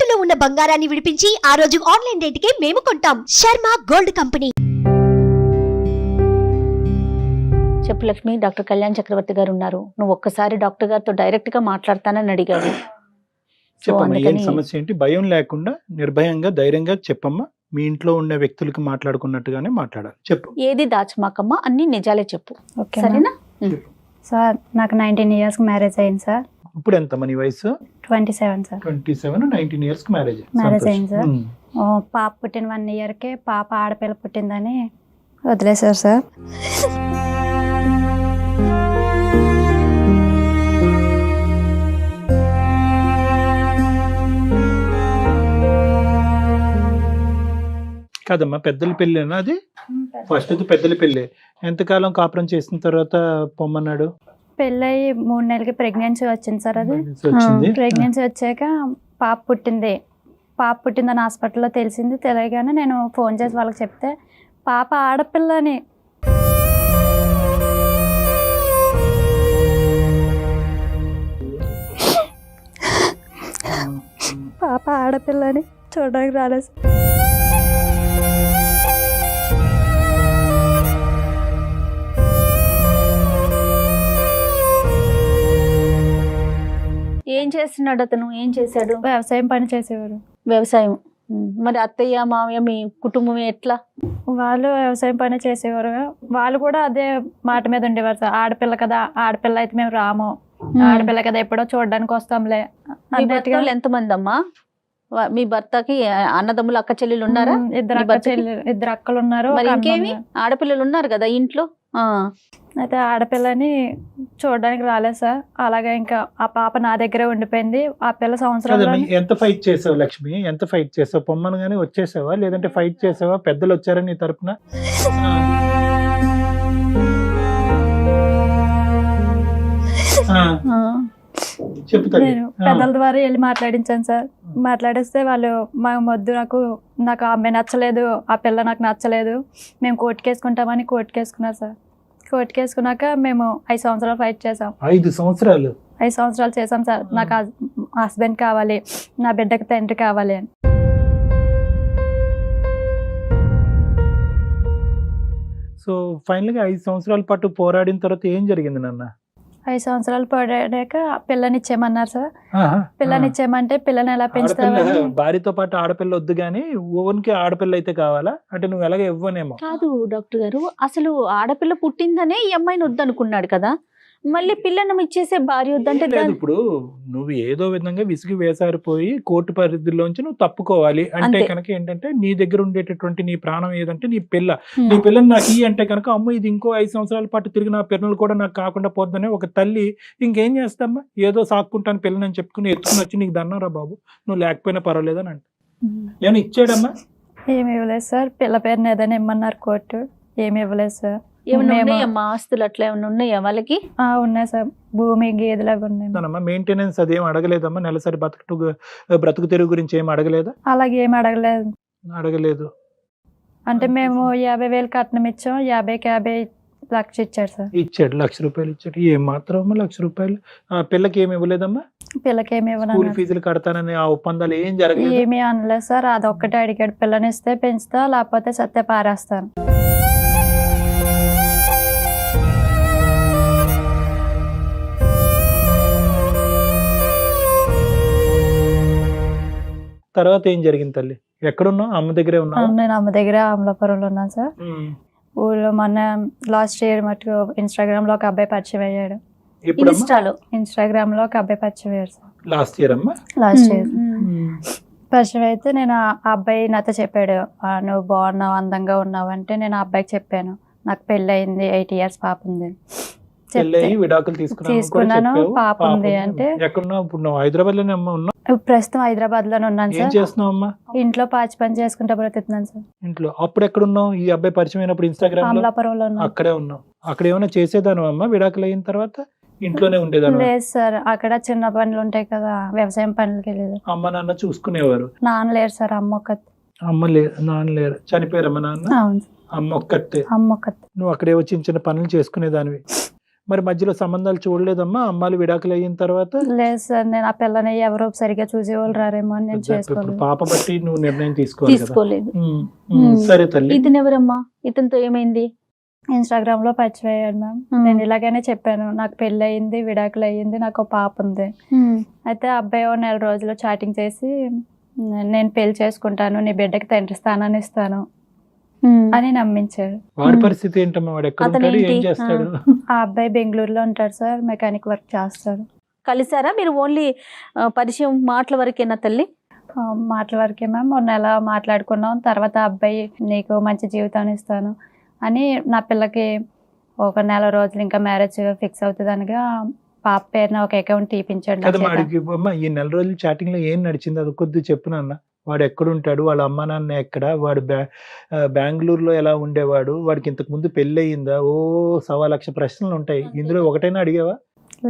తాకట్టులో ఉన్న బంగారాన్ని విడిపించి ఆ రోజు ఆన్లైన్ రేటుకే మేము కొంటాం. Sharma gold company. చెప్పు లక్ష్మి, డాక్టర్ కళ్యాణ్ చక్రవర్తి గారు ఉన్నారు. నువ్వు ఒక్కసారి డాక్టర్ గారితో డైరెక్ట్ గా మాట్లాడతానని అడిగాడు. చెప్పమ్మా, ఏం సమస్య ఏంటి? భయం లేకుండా నిర్భయంగా ధైర్యంగా చెప్పమ్మా. మీ ఇంట్లో ఉన్న వ్యక్తులకి మాట్లాడుకున్నట్టుగానే మాట్లాడాలి. చెప్పు. ఏది దాచమాకమ్మా, అన్ని నిజాలే చెప్పు. ఓకే సరేనా? సార్, నాకు 19 ఇయర్స్ మ్యారేజ్ అయింది సార్. ఇప్పుడు ఎంత మన వయసు? 27 సార్. 27, 19 ఇయర్స్ కి మ్యారేజ్ అయింది సార్. పాప పుట్టిన 1 ఇయర్కే పాప ఆడపిల్ల పుట్టిందని వదిలేశారు సార్. కాదమ్మా, పెద్దల పెళ్ళేనా అది? ఫస్ట్ అది పెద్దల పెళ్ళి. ఎంతకాలం కాపురం చేసిన తర్వాత పొమ్మన్నాడు? పెళ్ళయి 3 నెలలకి ప్రెగ్నెన్సీ వచ్చింది సార్. అది వచ్చింది. ప్రెగ్నెన్సీ వచ్చాక పాప పుట్టిందని హాస్పిటల్లో తెలిసింది. తెలియగానే నేను ఫోన్ చేసి వాళ్ళకి చెప్తే పాప ఆడపిల్లని చూడడానికి రాలేదు. ఏం చేస్తున్నాడు అతను? ఏం చేశాడు? వ్యవసాయం పని చేసేవారు. వ్యవసాయం. మరి అత్తయ్య మామయ్య మీ కుటుంబం ఎట్లా? వాళ్ళు వ్యవసాయం పని చేసేవారు. వాళ్ళు కూడా అదే మాట మీద ఉండేవారు సార్. ఆడపిల్ల కదా, ఆడపిల్ల అయితే మేము రాము, ఆడపిల్ల కదా ఎప్పుడో చూడడానికి వస్తాంలే. ఎంతమంది అమ్మా మీ భర్తకి? అన్నదమ్ములు అక్క చెల్లెలు ఉన్నారా? ఇద్దరు అక్కలు ఉన్నారు. మరి ఇంకేమి ఆడపిల్లలు ఉన్నారు కదా ఇంట్లో. అయితే ఆడపిల్లని చూడడానికి రాలేదు సార్. అలాగే ఇంకా ఆ పాప నా దగ్గరే ఉండిపోయింది. ఆ పిల్ల సంవత్సరాలు. ఎంత ఫైట్ చేసావు లక్ష్మి? ఎంత ఫైట్ చేసావు? పొమ్మను గానీ వచ్చేసావా, లేదంటే ఫైట్ చేసావా? పెద్దలు వచ్చారా నీ తరపున? నేను పెద్దల ద్వారా వెళ్ళి మాట్లాడించాను సార్. మాట్లాడిస్తే వాళ్ళు మా మొద్దు నాకు అమ్మాయి నచ్చలేదు, ఆ పిల్ల నాకు నచ్చలేదు, మేము కోర్టుకేసుకుంటామని కోర్టుకేసుకున్నారు సార్. కోర్టుకేసుకున్నాక మేము 5 సంవత్సరాలు ఫైట్ చేసాం. 5 సంవత్సరాలు? 5 సంవత్సరాలు చేసాం సార్. నాకు హస్బెండ్ కావాలి, నా బిడ్డకి తండ్రి కావాలి అని. సో ఫైనల్ గా 5 సంవత్సరాల పాటు పోరాడిన తర్వాత ఏం జరిగింది నాన్న? 5 సంవత్సరాలు పడాక పిల్లనిచ్చేయమన్నారు సార్. పిల్లనిచ్చేయమంటే పిల్లని ఎలా పెంచుతావు? భార్యతో పాటు ఆడపిల్ల వద్దు గానీ ఓన్కి ఆడపిల్ల అయితే కావాలా అంటే నువ్వు ఎలాగ ఇవ్వనేమో? కాదు డాక్టర్ గారు, అసలు ఆడపిల్ల పుట్టిందనే ఈ అమ్మాయిని వద్దనుకున్నాడు కదా, మళ్ళీ పిల్లను ఇచ్చేసే భార్య వద్దంటే? లేదు, ఇప్పుడు నువ్వు ఏదో విధంగా విసిగి వేసారిపోయి కోర్టు పరిధిలోంచి నువ్వు తప్పుకోవాలి అంటే కనుక ఏంటంటే నీ దగ్గర ఉండేటటువంటి నీ ప్రాణం ఏదంటే నీ పిల్లని నాకు అంటే కనుక అమ్మ ఇది ఇంకో 5 సంవత్సరాల పాటు తిరిగి నా పిల్లలు కూడా నాకు కాకుండా పోతుందని ఒక తల్లి ఇంకేం చేస్తామ్మా? ఏదో సాక్కుంటాను పిల్లని చెప్పుకుని ఎత్తుకుని వచ్చి నీకు దన్నం రా బాబు, నువ్వు లేకపోయినా పర్వాలేదని అంటే ఏమైనా ఇచ్చాడమ్మా? ఏమి ఇవ్వలేదు సార్. పిల్ల పేరుని ఏదైనా ఇమ్మన్నారు కోర్టు, ఏమి ఇవ్వలేదు సార్. ఏమన్నా ఆస్తులు అట్లా ఏమన్నా ఉన్నాయా వాళ్ళకి? ఉన్నాయి సార్, భూమి గేదెలాగా ఉన్నాయి. మెయింటెనెన్స్ అదేం అడగలేదమ్మా? నెలసరి బ్రతుకు తెరుగు గురించి ఏం అడగలేదా? అలాగే ఏం అడగలేదు. అంటే మేము 50,000 కట్నం ఇచ్చాం, 50కి 50 లక్ష ఇచ్చాడు సార్. ఇచ్చాడు, ₹1,00,000 ఇచ్చాడు. ఏం మాత్రం ₹1,00,000? పిల్లకి ఏమి ఇవ్వలేదమ్మా? పిల్లకి ఏమి స్కూల్ ఫీజులు కడతానని ఆ ఒప్పందాలు ఏం జరగలేదు? ఏమీ అనలేదు సార్. అదొక్కటే అడిగాడు, పిల్లనిస్తే పెంచుతా లేకపోతే సత్య పారేస్తాను. తర్వాత ఏం జరిగింది తల్లి? ఎక్కడున్నావు? అమ్మ దగ్గరే ఉన్నావు? నేను అమ్మ దగ్గర అమలాపురంలో ఉన్నాను సార్. ఊళ్ళో మొన్న లాస్ట్ ఇయర్ మటుకు ఇన్స్టాగ్రామ్ లో ఒక అబ్బాయి పరిచయం అయ్యాడు. ఇన్స్టాగ్రామ్ లో ఒక అబ్బాయి పరిచయం అయ్యాడు సార్. లాస్ట్ ఇయర్ పరిచయం అయితే నేను ఆ అబ్బాయి నాతో చెప్పాడు, నువ్వు బాగున్నావు, అందంగా ఉన్నావు అంటే నేను ఆ అబ్బాయికి చెప్పాను నాకు పెళ్ళి అయింది, 8 years పాప ఉంది. తీసుకున్నాను, పాప ఉంది అంటే. ప్రస్తుతం హైదరాబాద్ లోనే ఉన్నాను సార్. ఇంట్లో పాచి పని చేసుకుంటా బ్రతుకుతున్నాను సార్. ఇంట్లో అప్పుడు ఎక్కడున్నావు? ఈ అబ్బాయి పరిచయం అయినప్పుడు ఇన్స్టాగ్రామ్ అమలాపురంలో అక్కడే ఉన్నావు. అక్కడ ఏమైనా చేసేదాను అమ్మా విడాకులు అయిన తర్వాత? ఇంట్లోనే ఉండేదాను? లేదు సార్, అక్కడ చిన్న పనులు ఉంటాయి కదా, వ్యవసాయం పనులకి వెళ్ళేది. అమ్మ నాన్న చూసుకునేవారు? నాన్న లేరు సార్, అమ్మ ఒక్కతే. అమ్మ లేదు, నాన్న లేరు, చనిపోయారమ్మ నాన్న? అవును. అమ్మ ఒక్కతే. అమ్మ ఒక్కతే. నువ్వు అక్కడే చిన్న చిన్న పనులు చేసుకునేదానివి. మరి మధ్యలో సంబంధాలు చూడలేదమ్మా అమ్మాయిలు విడాకులు అయిన తర్వాత? లేదు సార్, నేను ఆ పిల్లని ఎవరో సరిగ్గా చూసేవాళ్ళు రారేమో అని నేను ఇప్పుడు చేసుకోలేదు. పాప బట్టి నువ్వు నిర్ణయం తీసుకోవాలి కదా. తీసుకోలేదు. సరే తల్లి. ఇతను ఎవరమ్మా? ఇతనితో ఏమైంది? ఇన్స్టాగ్రామ్ లో పరిచయం అయ్యాడు మ్యామ్. నేను ఇలాగనే చెప్పాను, నాకు పెళ్ళి అయ్యింది, విడాకులు అయ్యింది, నాకు ఒక పాప ఉంది. అయితే అబ్బాయి ఓ 4 రోజులు చాటింగ్ చేసి నేను పెళ్లి చేసుకుంటాను, నీ బిడ్డకి తండ్రి స్థానాన్ని ఇస్తాను అని నమ్మించాడు. వాడి పరిస్థితి ఏంటమ్మా? వాడు ఎక్కడ ఉంటాడు, ఏం చేస్తాడు? ఆ అబ్బాయి బెంగళూరులో ఉంటాడు సార్, మెకానిక్ వర్క్ చేస్తాడు. కలిసారా మీరు? ఓన్లీ పరిచయం మాటల వరకేనా తల్లి? మాటల వరకే మ్యామ్. 1 నెల మాట్లాడుకున్నాం. తర్వాత అబ్బాయి నీకు మంచి జీవితాన్ని ఇస్తాను అని నా పిల్లకి ఒక 4 రోజులు ఇంకా మ్యారేజ్ ఫిక్స్ అవుతుంది అనగా పాప పేరున ఒక అకౌంట్ తీపించాడు. కదా వాడికి అమ్మా ఈ 4 రోజులు చాటింగ్ లో ఏం నడిచింది అది కొద్ది చెప్పు నాన్న. వాడు ఎక్కడుంటాడు, వాళ్ళ అమ్మ నాన్న ఎక్కడ, వాడు బెంగళూరులో ఎలా ఉండేవాడు, వాడికి ఇంతకు ముందు పెళ్ళి అయ్యిందా? 1,00,000 ప్రశ్నలు ఉంటాయి. ఇందులో ఒకటైనా అడిగావా?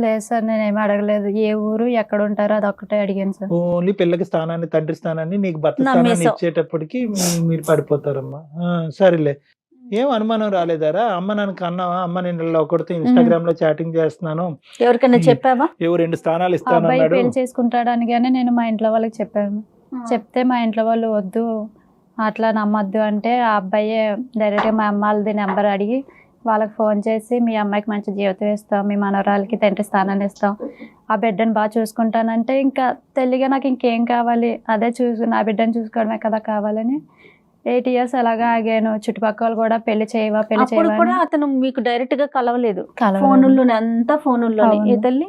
లేదు సార్, నేనేమి అడగలేదు. ఏ ఊరు ఎక్కడ ఉంటారో అదొక్కటే అడిగాను సార్. ఓన్లీ పిల్లకి స్థానాన్ని, తండ్రి స్థానాన్ని, నీకు భర్త స్థానాన్ని ఇచ్చేటప్పటికి మీరు పడిపోతారమ్మా. సరేలే, ఏం అనుమానం రాలేదారా? అమ్మ నాన్నకి అన్నావా? అమ్మ నేను ఇలా ఒకరితో ఇన్స్టాగ్రామ్ లో చాటింగ్ చేస్తున్నాను, ఎవరికైనా చెప్పావా? 2 స్థానాలు అబ్బాయి ఇస్తాను పెళ్లి చేసుకుంటాడు అనగానే నేను మా ఇంట్లో వాళ్ళకి చెప్పాను. చెప్తే మా ఇంట్లో వాళ్ళు వద్దు అట్లా నమ్మొద్దు అంటే ఆ అబ్బాయి డైరెక్ట్గా మా అమ్మ వాళ్ళది నెంబర్ అడిగి వాళ్ళకి ఫోన్ చేసి మీ అమ్మాయికి మంచి జీవితం ఇస్తాం, మీ మనవరాలకి తండ్రి స్థానాన్ని ఇస్తాం, ఆ బిడ్డను బాగా చూసుకుంటానంటే ఇంకా తెలియగా నాకు ఇంకేం కావాలి, అదే నా బిడ్డను చూసుకోవడమే కదా కావాలని 8 years అలాగా ఆగాను. చుట్టుపక్కల వాళ్ళు కూడా పెళ్లి చేయవా పెళ్లి అప్పుడు కూడా చేయవా అతను మీకు డైరెక్ట్ గా కలవలేదు? కలవలేదు. ఫోనుల్లోనే, అంతా ఫోనుల్లోనే. అవును. ఏ తల్లి?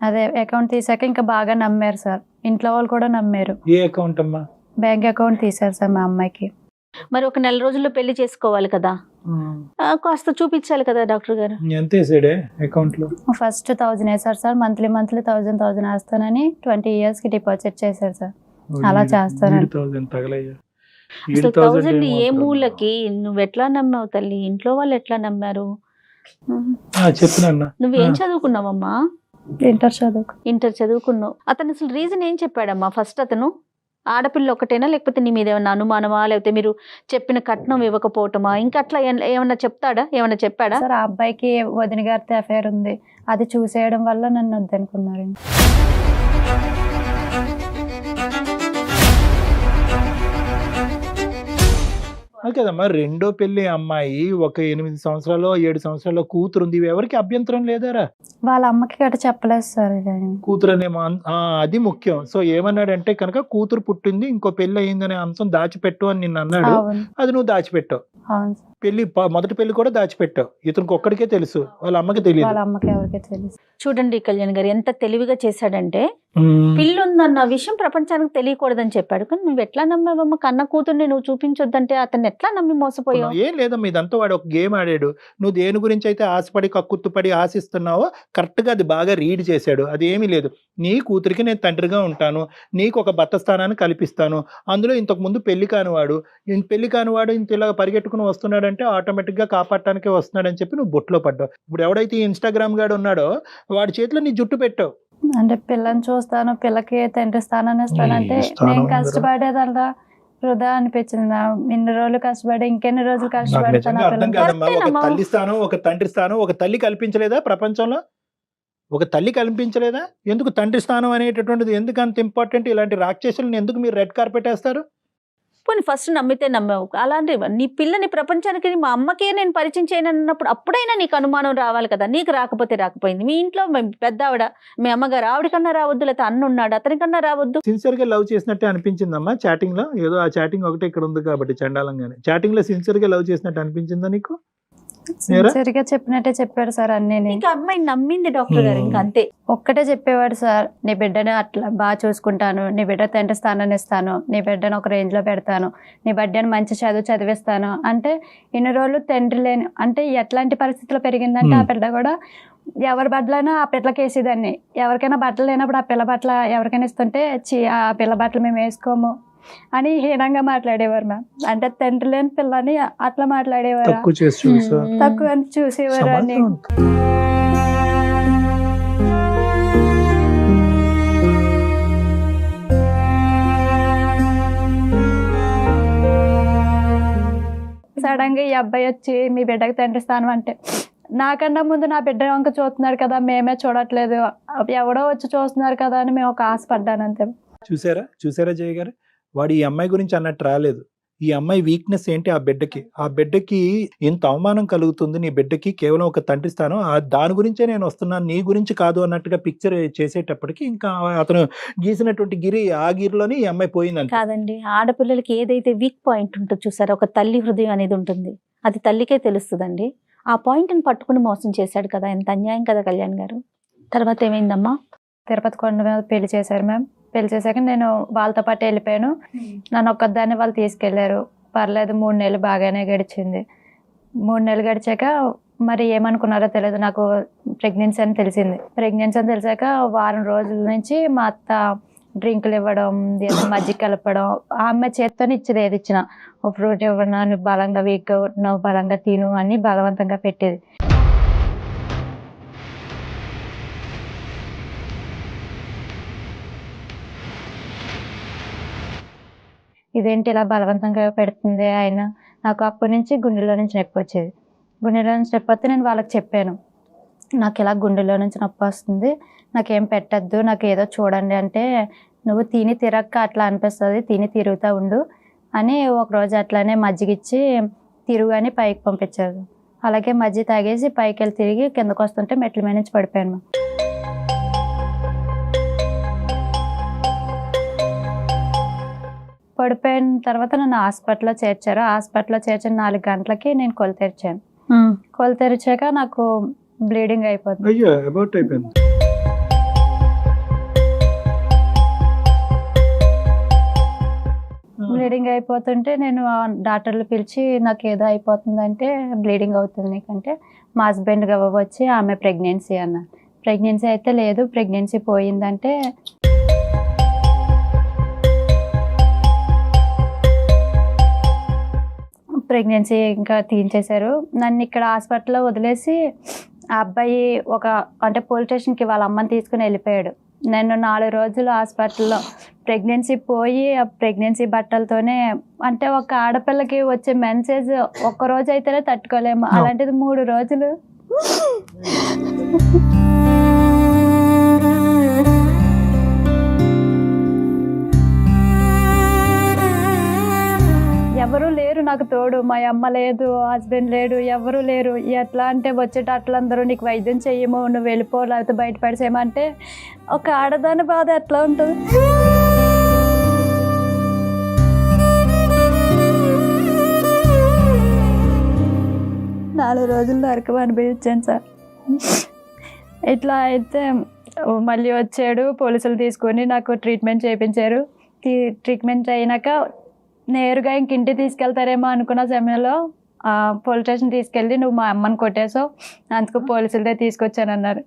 అదే అకౌంట్ తీసాక ఇంకా బాగా నమ్మారు సార్, ఇంట్లో వాళ్ళు కూడా నమ్మారు. ఏ అకౌంట్ అమ్మా? బ్యాంక్ అకౌంట్ తీసారు సార్ మా అమ్మాయికి. మరి ఒక 4 రోజుల్లో పెళ్లి చేసుకోవాలి కదా, కాస్త చూపించాలి కదా డాక్టర్ గారు. ఎంత వేసాడే అకౌంట్ లో? ఫస్ట్ 1000 వేసారు సార్, మంత్లీ 1000 వేస్తానని 20 years కి డిపాజిట్ చేశారు సార్. అలా చేస్తానండి. 8,000 తగలయ్యా. అసలు 1000 ఏ మూలకి? నువ్వు ఎట్లా నమ్మావు తల్లి? ఇంట్లో వాళ్ళు ఎట్లా నమ్మారు? చెప్పునన్నా. నువ్వేం చదువుకున్నావమ్మా? ఇంటర్ చదువుకున్నావు. అతను అసలు రీజన్ ఏం చెప్పాడమ్మా? ఫస్ట్ అతను ఆడపిల్ల ఒకటేనా, లేకపోతే నీ మీద ఏమన్నా అనుమానమా, లేకపోతే మీరు చెప్పిన కట్నం ఇవ్వకపోవటమా, ఇంకా అట్లా ఏమన్నా చెప్తాడా? ఏమన్నా చెప్పాడా సార్? ఆ అబ్బాయికి వదిన గారితో అఫైర్ ఉంది, అది చూసేయడం వల్ల నన్ను వద్దనుకున్నారు. కదమ్మా, రెండో పెళ్లి అమ్మాయి, ఒక 8 సంవత్సరాలు 7 సంవత్సరాల కూతురు ఉంది, ఎవరికి అభ్యంతరం లేదారా? వాళ్ళ అమ్మకి గట్ట చెప్పలేదు సార్. కూతురు అనేమో అది ముఖ్యం. సో ఏమన్నాడంటే కనుక కూతురు పుట్టింది, ఇంకో పెళ్లి అయిందనే అంశం దాచిపెట్టు అని నిన్ను అన్నాడు. అది నువ్వు దాచిపెట్టావు. పెళ్లి మొదటి పెళ్లి కూడా దాచిపెట్టావు. ఇతనికి ఒక్కడికే తెలుసు, వాళ్ళ అమ్మకి తెలియదు. వాళ్ళ అమ్మకి ఎవరికీ తెలుసు. చూడండి కళ్యాణ్ గారు ఎంత తెలివిగా చేశాడంటే, పిల్లుందన్న విషయం ప్రపంచానికి తెలియకూడదని చెప్పాడు. కానీ నువ్వు ఎట్లా నమ్మావమ్మా? కన్న కూతుర్ని నువ్వు చూపించొద్దంటే అతన్ని ఎట్లా నమ్మి మోసపోయావు? ఏం లేదమ్మా, ఇదంతా వాడు ఒక గేమ్ ఆడాడు. నువ్వు దేని గురించి అయితే ఆశపడి కక్కుర్తుపడి ఆశిస్తున్నావో కరెక్ట్ గా అది బాగా రీడ్ చేశాడు. అది ఏమీ లేదు. నీ కూతురికి నేను తండ్రిగా ఉంటాను, నీకు ఒక భర్త స్థానాన్ని కల్పిస్తాను, అందులో ఇంతకు ముందు పెళ్లి కానివాడు ఇంత ఇలా పరిగెట్టుకుని వస్తున్నాడంటే ఆటోమేటిక్ గా కాపాడటానికే వస్తున్నాడని చెప్పి నువ్వు బొట్లో పడ్డావు. ఇప్పుడు ఎవడైతే ఇన్స్టాగ్రామ్ గాడు ఉన్నాడో వాడి చేతిలో నీ జుట్టు పెట్టావు. అంటే పిల్లని చూస్తాను, పిల్లకి తండ్రి స్థానాన్ని ఇస్తానంటే నేను కష్టపడేదల్లా వృధా అనిపించింది. ఇన్ని రోజులు కష్టపడి ఇంకెన్ని రోజులు కష్టపడతాను. అర్థం కాదమ్మా, ఒక తల్లి స్థానం, ఒక తండ్రి స్థానం, ఒక తల్లి కల్పించలేదా ప్రపంచంలో? ఒక తల్లి కల్పించలేదా? ఎందుకు తండ్రి స్థానం అనేటటువంటిది ఎందుకు అంత ఇంపార్టెంట్? ఇలాంటి రాక్షసులను ఎందుకు మీరు రెడ్ కార్పెట్ వేస్తారు? పోనీ ఫస్ట్ నమ్మితే నమ్మావు. అలాంటి నీ పిల్లని ప్రపంచానికి మా అమ్మకే నేను పరిచయం చేయను అన్నప్పుడు అప్పుడైనా నీకు అనుమానం రావాలి కదా. నీకు రాకపోతే రాకపోయింది. మీ ఇంట్లో పెద్ద ఆవిడ, మీ అమ్మగారు, ఆవిడకన్నా రావద్దు, లేకపోతే అన్న ఉన్నాడు అతనికన్నా రావద్దు. సిన్సియర్ గా లవ్ చేసినట్టే అనిపించిందమ్మా చాటింగ్ లో? ఏదో ఆ చాటింగ్ ఒకటే ఇక్కడ ఉంది కాబట్టి చండాలంగానే. చాటింగ్ లో సిన్సియర్ గా లవ్ చేసినట్టు అనిపించిందా నీకు? సరిగా చెప్పినట్టే చెప్పాడు సార్ అన్నీ. ఇంకా అమ్మాయి నమ్మింది డాక్టర్ గారు, ఇంకా అంతే. ఒక్కటే చెప్పేవాడు సార్, నీ బిడ్డను అట్లా బాగా చూసుకుంటాను, నీ బిడ్డ తండ్రి స్థానాన్ని ఇస్తాను, నీ బిడ్డను ఒక రేంజ్ లో పెడతాను, నీ బిడ్డను మంచి చదివిస్తాను అంటే ఇన్ని రోజులు తండ్రి లేని అంటే ఎట్లాంటి పరిస్థితిలో పెరిగిందంటే ఆ బిడ్డ కూడా ఎవరి బట్టలైనా ఆ పిల్లకి వేసేదాన్ని. ఎవరికైనా బట్టలు లేనప్పుడు ఆ పిల్ల బట్టల ఎవరికైనా ఇస్తుంటే ఆ పిల్ల బట్టలు మేము వేసుకోము అని హీనంగా మాట్లాడేవారు మ్యామ్. అంటే తండ్రి లేని పిల్లని అట్లా మాట్లాడేవారు, తక్కువ అని చూసేవారు అని. నిజంగా ఈ అబ్బాయి వచ్చి మీ బిడ్డకి తండ్రి స్థానం అంటే నాకన్నా ముందు నా బిడ్డ వంక చూస్తున్నారు కదా, మేమే చూడట్లేదు, ఎవడో వచ్చి చూస్తున్నారు కదా అని మేము ఒక ఆశపడ్డాను అంతే. చూసారా జయ గారు, వాడు ఈ అమ్మాయి గురించి అన్నట్టు రాలేదు. ఈ అమ్మాయి వీక్నెస్ ఏంటి, ఆ బిడ్డకి ఇంత అవమానం కలుగుతుంది నీ బిడ్డకి కేవలం ఒక తండ్రి స్థానం, దాని గురించే నేను వస్తున్నాను నీ గురించి కాదు అన్నట్టుగా పిక్చర్ చేసేటప్పటికి ఇంకా అతను గీసినటువంటి ఆ గిరిలోని ఈ అమ్మాయి పోయిందంట. కాదండి, ఆడపిల్లలకి ఏదైతే వీక్ పాయింట్ ఉంటుందో చూసారా, ఒక తల్లి హృదయం అనేది ఉంటుంది, అది తల్లికే తెలుస్తుందండి. ఆ పాయింట్ని పట్టుకుని మోసం చేశాడు కదా, ఎంత అన్యాయం కదా కళ్యాణ్ గారు. తర్వాత ఏమైందమ్మా? తిరుపతి కొండ మీద పెళ్లి చేశారు మ్యామ్. పెళ్లి చేశాక నేను వాళ్ళతో పాటు వెళ్ళిపోయాను. నన్ను ఒక్కదాన్ని వాళ్ళు తీసుకెళ్లారు. పర్లేదు 3 నెలలు బాగానే గడిచింది. 3 నెలలు గడిచాక మరి ఏమనుకున్నారో తెలియదు, నాకు ప్రెగ్నెన్సీ అని తెలిసింది. ప్రెగ్నెన్సీ అని తెలిసాక వారం రోజుల నుంచి మా అత్త డ్రింకులు ఇవ్వడం, మజ్జిగ కలపడం, ఆ అమ్మాయి చేత్తోనే ఇచ్చేది, ఏది ఇచ్చినా ఒక ఫ్రూట్ ఇవ్వనా, నువ్వు బలంగా వీక్, నువ్వు బలంగా తిను అని బలవంతంగా పెట్టేది. ఇదేంటి ఇలా బలవంతంగా పెడుతుంది ఆయన, నాకు అప్పటి నుంచి గుండెలో నుంచి నొప్పి వచ్చేది. గుండెలో నుంచి నొప్పి వస్తే నేను వాళ్ళకి చెప్పాను, నాకు ఇలా గుండెలో నుంచి నొప్పి వస్తుంది, నాకేం పెట్టద్దు, నాకు ఏదో చూడండి అంటే, నువ్వు తిని తిరక్క అట్లా అనిపిస్తుంది, తిని తిరుగుతూ ఉండు అని ఒకరోజు అట్లానే మజ్జిగిచ్చి తిరుగు అని పైకి పంపించారు. అలాగే మజ్జిగ తాగేసి పైకి వెళ్ళి తిరిగి కిందకు వస్తుంటే మెట్ల మీద నుంచి పడిపోయాను. పడిపోయిన తర్వాత నన్ను హాస్పిటల్లో చేర్చారు. హాస్పిటల్లో చేర్చిన 4 గంటలకి నేను కొలు తెరిచాను. కొలు తెరిచాక నాకు బ్లీడింగ్ అయిపోతుంది. బ్లీడింగ్ అయిపోతుంటే నేను డాక్టర్లు పిలిచి నాకు ఏదో అయిపోతుందంటే, బ్లీడింగ్ అవుతుంది నీకంటే మా హస్బెండ్ వచ్చి ఆమె ప్రెగ్నెన్సీ అన్నారు. ప్రెగ్నెన్సీ అయితే లేదు, ప్రెగ్నెన్సీ పోయిందంటే ప్రెగ్నెన్సీ ఇంకా తీయించేశారు. నన్ను ఇక్కడ హాస్పిటల్లో వదిలేసి ఆ అబ్బాయి అంటే పోలీస్ స్టేషన్కి వాళ్ళ అమ్మని తీసుకుని వెళ్ళిపోయాడు. నేను 4 రోజులు హాస్పిటల్లో ప్రెగ్నెన్సీ పోయి ఆ ప్రెగ్నెన్సీ బట్టలతోనే, అంటే ఒక ఆడపిల్లకి వచ్చే మెన్సేజ్ ఒక్కరోజు అయితేనే తట్టుకోలేము, అలాంటిది 3 రోజులు. ఎవరు లేరు నాకు తోడు, మా అమ్మ లేదు, హస్బెండ్ లేడు, ఎవరు లేరు. ఎట్లా అంటే వచ్చేటట్లందరూ నీకు వైద్యం చెయ్యము, నువ్వు వెళ్ళిపో, లేకపోతే బయట పడిసేయమంటే ఒక ఆడదాని బాధ ఎట్లా ఉంటుంది. 4 రోజులు నరకం అనిపించాను సార్. ఇట్లా అయితే మళ్ళీ వచ్చాడు, పోలీసులు తీసుకొని నాకు ట్రీట్మెంట్ చేయించారు. ట్రీట్మెంట్ అయినాక నేరుగా ఇంక ఇంటికి తీసుకెళ్తారేమో అనుకున్న సమయంలో పోలీస్ స్టేషన్ తీసుకెళ్ళి, నువ్వు మా అమ్మని కొట్టేసావు, అందుకు పోలీసులదే తీసుకొచ్చానన్నారు.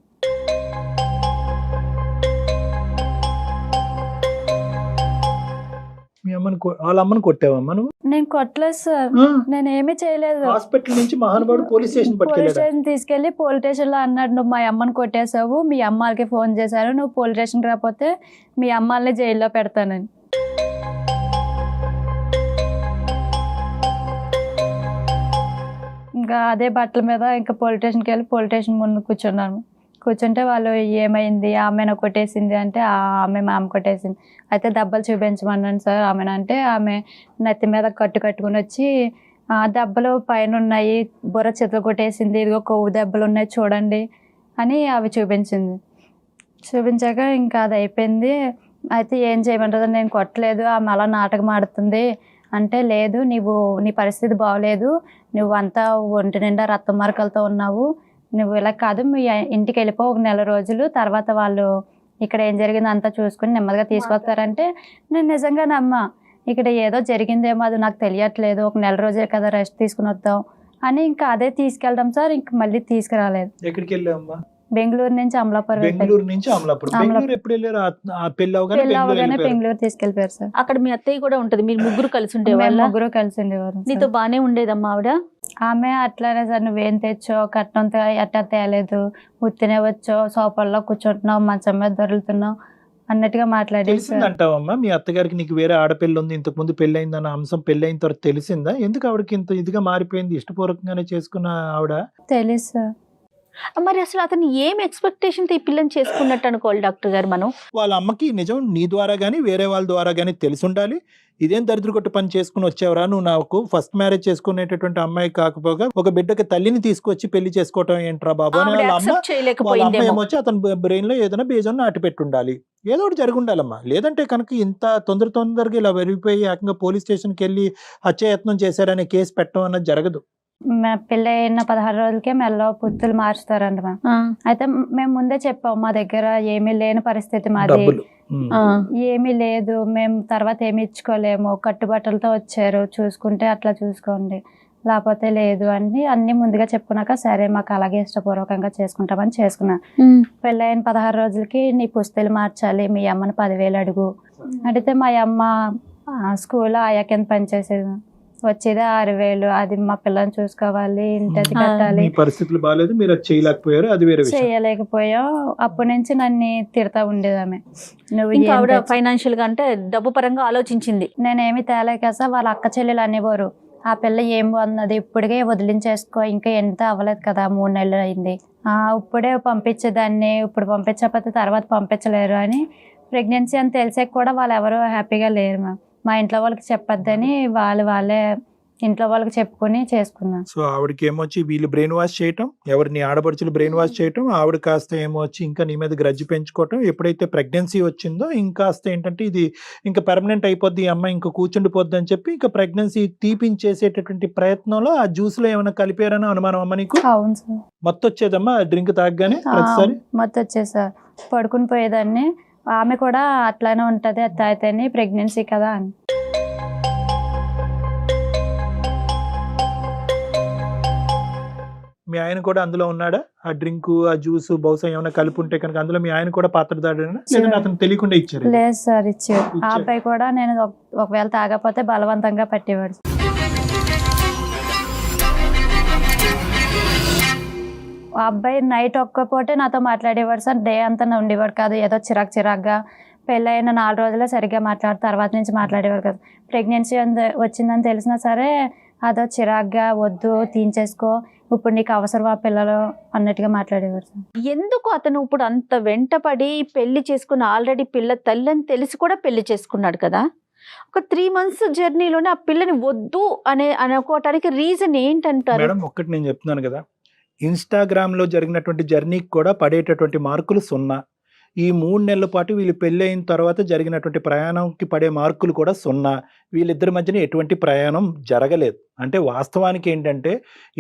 వాళ్ళ అమ్మని కొట్టావమ్మా నువ్వు? నేను కొట్టలేదు సార్, నేను ఏమీ చేయలేదు. హాస్పిటల్ నుంచి మహానుభావుడు పోలీస్ స్టేషన్ తీసుకెళ్లి పోలీస్ స్టేషన్ లో అన్నాడు, నువ్వు మా అమ్మని కొట్టేసావు, మీ అమ్మాలకి ఫోన్ చేశారు, నువ్వు పోలీస్ స్టేషన్కి రాకపోతే మీ అమ్మాలని జైల్లో పెడతానని. ఇంకా అదే బట్టల మీద ఇంకా పోలీస్ స్టేషన్కి వెళ్ళి పోలీస్ స్టేషన్ ముందు కూర్చుంటే వాళ్ళు ఏమైంది, ఆమెను కొట్టేసింది అంటే ఆమె మా అమ్మ కొట్టేసింది. అయితే దెబ్బలు చూపించమన్నాను సార్ ఆమెను అంటే, ఆమె నెత్తి మీద కట్టుకుని వచ్చి దెబ్బలు పైన ఉన్నాయి, బుర్ర చేతులు కొట్టేసింది, ఇదిగో కొవ్వు దెబ్బలు ఉన్నాయి చూడండి అని అవి చూపించాక ఇంకా అది అయిపోయింది. అయితే ఏం చేయమంటారు, నేను కొట్టలేదు, ఆమె అలా నాటకం ఆడుతుంది అంటే, లేదు నీ పరిస్థితి బాగోలేదు, నువ్వు అంతా ఒంటి నిండా రక్త మార్కలతో ఉన్నావు, నువ్వు ఇలా కాదు, మీ ఇంటికి వెళ్ళిపో 1 నెల రోజులు, తర్వాత వాళ్ళు ఇక్కడ ఏం జరిగిందో అంతా చూసుకుని నెమ్మదిగా తీసుకొస్తారంటే, నేను నిజంగా నమ్మా, ఇక్కడ ఏదో జరిగిందేమో అది నాకు తెలియట్లేదు, 1 నెల రోజే కదా రెస్ట్ తీసుకుని వద్దాం అని ఇంకా అదే తీసుకెళ్దాం సార్. ఇంక మళ్ళీ తీసుకురాలేదు. ఎక్కడికి వెళ్ళావమ్మా? బెంగళూరు నుంచి అమలాపురం. బెంగళూరు తీసుకెళ్ళిపోయారు సార్. అక్కడ మీ అత్తయ్య కూడా ఉంటది, మీరు ముగ్గురు కలిసి ఉండేవాళ్ళు? ముగ్గురు కలిసి ఉండేవారు. నీతో బానే ఉండేదమ్మా ఆవిడ? ఆమె అట్లానే సార్, నువ్వేం తెచ్చో కట్నం ఎట్టా తేలేదు, ఉత్తినే వచ్చో సోఫాల్లో కూర్చుంటున్నావు, మంచం మీద దొరుకుతున్నావు అన్నట్టుగా మాట్లాడేది సార్. తెలిసిందంటావమ్మా మీ అత్తగారికి నీకు వేరే ఆడపిల్ల ఉంది, ఇంతకు ముందు పెళ్ళయిందన్న అంశం పెళ్ళైన తర్వాత తెలిసిందా? ఎందుకు ఆవిడకి ఇంత ఇదిగా మారిపోయింది? ఇష్టపూర్వకంగానే చేసుకున్న ఆవిడ. తెలుసు సార్. మరి అసలు అతను ఏం ఎక్స్పెక్టేషన్ తో ఈ పిల్లని చేసుకున్నట్టు అనుకోవాలి డాక్టర్ గారు మనం? వాళ్ళ అమ్మకి నిజం నీ ద్వారా గానీ వేరే వాళ్ళ ద్వారా గానీ తెలిసి ఉండాలి. ఇదేం దరిద్ర కొట్టు పని చేసుకుని వచ్చావురా నువ్వు, నాకు ఫస్ట్ మ్యారేజ్ చేసుకునేటటువంటి అమ్మాయి కాకపోగా ఒక బిడ్డకి తల్లిని తీసుకొచ్చి పెళ్లి చేసుకోవటం ఏంట్రా బాబు అని ఆవిడ వాళ్ళ అమ్మ accept వాళ్ళ అమ్మ చేయలేకపోయిందేమో. ఏమొచ్చి అతని బ్రెయిన్ లో ఏదైనా బీజం నాటి పెట్టుండాలి. ఏదో ఒకటి జరిగి ఉండాలమ్మా. లేదంటే కనుక ఇంత తొందరగా ఇలా వెరిగిపోయి ఏకంగా పోలీస్ స్టేషన్కి వెళ్ళి హత్యాయత్నం చేశారనే కేసు పెట్టడం అన్నది జరగదు. మా పెళ్ళి అయిన 16 రోజులకే మెల్ల పుత్తులు మార్చుతారంట మా. ఆ, అయితే మేము ముందే చెప్పాం మా దగ్గర ఏమీ లేని పరిస్థితి మాది, డబ్బులు. ఆ. ఏమీ లేదు, మేము తర్వాత ఏమి ఇచ్చుకోలేము, కట్టుబట్టలతో వచ్చారు, చూసుకుంటే అట్లా చూసుకోండి, లేకపోతే లేదు అని అన్ని ముందుగా చెప్పుకున్నాక సరే మాకు అలాగే ఇష్టపూర్వకంగా చేసుకుంటామని చేసుకున్నాను. పెళ్ళైన 16 రోజులకి నీ పుస్తలు మార్చాలి, మీ అమ్మని 10,000 అడుగు అడిగితే మా అమ్మ స్కూల్లో ఆయా కింద పనిచేసేది, వచ్చేది 6,000, అది మా పిల్లని చూసుకోవాలి, ఇంటి కట్టాలి, మీ పరిస్థితులు బాగాలేదు, మీరు అది చేయలేకపోయారు, అది వేరే విషయం. చేయలేకపోయాం. అప్పటి నుంచి నన్ను తిడతా ఉండేది ఆమె, నువ్వు ఇంకా ఏం ఆవిడ తెచ్చు- ఫైనాన్షియల్ గా అంటే డబ్బు పరంగా ఆలోచించింది. నేనేమి తేలేక సార్ వాళ్ళ అక్క చెల్లెలు అనేవారు, ఆ పిల్ల ఏం అన్నది ఇప్పుడే వదిలించేసుకో, ఇంకా ఎంత అవ్వలేదు కదా, 3 నెలలు అయింది, ఇప్పుడే పంపించేదాన్ని, ఇప్పుడు పంపించకపోతే తర్వాత పంపించలేరు అని. ప్రెగ్నెన్సీ అని తెలిసాక కూడా వాళ్ళు ఎవరు హ్యాపీగా లేరు మ్యామ్. మా ఇంట్లో వాళ్ళకి చెప్పొద్దని వాళ్ళే ఇంట్లో వాళ్ళకి చెప్పుకొని చేసుకున్నాను. సో ఆవిడకి ఏమొచ్చి వీళ్ళు బ్రెయిన్ వాష్ చేయటం, ఎవరిని ఆడపడుచులు బ్రెయిన్ వాష్ చేయటం, ఆవిడ కాస్త ఏమొచ్చి ఇంకా నీ మీద గ్రడ్జ్ పెంచుకోవటం. ఎప్పుడైతే ప్రెగ్నెన్సీ వచ్చిందో ఇంకాస్త ఏంటంటే ఇది ఇంకా పర్మనెంట్ అయిపోద్ది, ఈ అమ్మాయి ఇంకా కూర్చుండిపోద్ది అని చెప్పి ఇంకా ప్రెగ్నెన్సీ తీపించేసేటటువంటి ప్రయత్నంలో ఆ జ్యూస్ లో ఏమైనా కలిపారని అనుమానం అమ్మ నీకు? అవును సార్. మొత్తం వచ్చేదమ్మా డ్రింక్ తాగగానే ప్రతిసారి? మొత్తం వచ్చేది సార్, పడుకుని పోయేదాన్ని. ఆమె కూడా అట్లానే ఉంటది, అది తాగితేనే ప్రెగ్నెన్సీ కదా అని. మీ ఆయన కూడా అందులో ఉన్నాడా? ఆ డ్రింక్ ఆ జ్యూస్ బహుశా ఏమైనా కలిపి ఉంటే కనుక అందులో మీ ఆయన కూడా పాత్రదాడేనా, లేదంటే అతను తెలియకుండా ఇచ్చారు? లేదు సార్, ఇచ్చారు. ఆ ఇచ్చారు. అబ్బాయి కూడా నేను ఒకవేళ తాగకపోతే బలవంతంగా పట్టేవాడు. ఆ అబ్బాయి నైట్ ఒక్క పూటే నాతో మాట్లాడేవాడు సార్, డే అంతా ఉండేవాడు కాదు, ఏదో చిరాగ్గా. పెళ్ళైన 4 రోజులే సరిగ్గా మాట్లాడు, తర్వాత నుంచి మాట్లాడేవాడు కాదు. ప్రెగ్నెన్సీ వచ్చిందని తెలిసినా సరే అదో చిరాగ్గా, వద్దు తీయించేసుకో, ఇప్పుడు నీకు అవసరం ఆ పిల్లలు అన్నట్టుగా మాట్లాడేవారు సార్. ఎందుకు అతను ఇప్పుడు అంత వెంటపడి పెళ్లి చేసుకున్న, ఆల్రెడీ పిల్ల తల్లి అని తెలిసి కూడా పెళ్లి చేసుకున్నాడు కదా, ఒక 3 months జర్నీలోనే ఆ పిల్లని వద్దు అనుకోవటానికి రీజన్ ఏంటంటారు? మేడం ఒక్కటి నేను చెప్తున్నాను కదా, ఇన్స్టాగ్రామ్ లో జరిగినటువంటి జర్నీకి కూడా పడేటటువంటి మార్కులు 0. ఈ 3 నెలల పాటు వీళ్ళు పెళ్ళి అయిన తర్వాత జరిగినటువంటి ప్రయాణంకి పడే మార్కులు కూడా 0. వీళ్ళిద్దరి మధ్యన ఎటువంటి ప్రయాణం జరగలేదు. అంటే వాస్తవానికి ఏంటంటే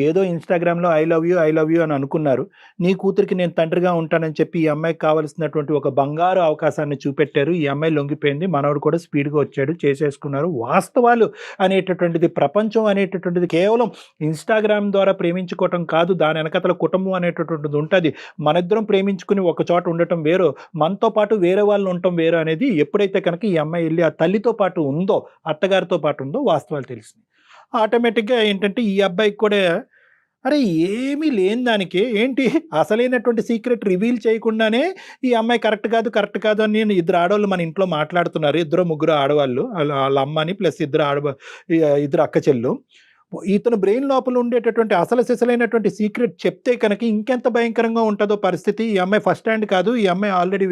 ఏదో ఇన్స్టాగ్రామ్లో ఐ లవ్ యూ అని అనుకున్నారు. నీ కూతురికి నేను తండ్రిగా ఉంటానని చెప్పి ఈ అమ్మాయికి కావాల్సినటువంటి ఒక బంగారు అవకాశాన్ని చూపెట్టారు. ఈ అమ్మాయి లొంగిపోయింది, మనవడు కూడా స్పీడ్గా వచ్చాడు, చేసేసుకున్నారు. వాస్తవాలు అనేటటువంటిది, ప్రపంచం అనేటటువంటిది కేవలం ఇన్స్టాగ్రామ్ ద్వారా ప్రేమించుకోవటం కాదు, దాని వెనకతల కుటుంబం అనేటటువంటిది ఉంటుంది. మనిద్దరం ప్రేమించుకుని ఒక చోట ఉండటం వేరు, మనతో పాటు వేరే వాళ్ళు ఉండటం వేరు అనేది ఎప్పుడైతే కనుక ఈ అమ్మాయి వెళ్ళి ఆ తల్లితో పాటు ఉందో, అత్తగారితో పాటు ఉందో వాస్తవాలు తెలిసింది. ఆటోమేటిక్గా ఏంటంటే ఈ అబ్బాయికి కూడా అరే ఏమీ లేని దానికి ఏంటి అసలైనటువంటి సీక్రెట్ రివీల్ చేయకుండానే ఈ అమ్మాయి కరెక్ట్ కాదు అని నేను 2 ఆడవాళ్ళు మన ఇంట్లో మాట్లాడుతున్నారు. 2-3 ఆడవాళ్ళు, వాళ్ళ అమ్మని ప్లస్ 2 అక్క చెల్లు. ఇతను బ్రెయిన్ లోపల ఉండేటటువంటి అసలైనటువంటి సీక్రెట్ చెప్తే కనుక ఇంకెంత భయంకరంగా ఉంటుందో పరిస్థితి. ఈ అమ్మాయి ఫస్ట్ హ్యాండ్ కాదు, ఈ అమ్మాయి ఆల్రెడీ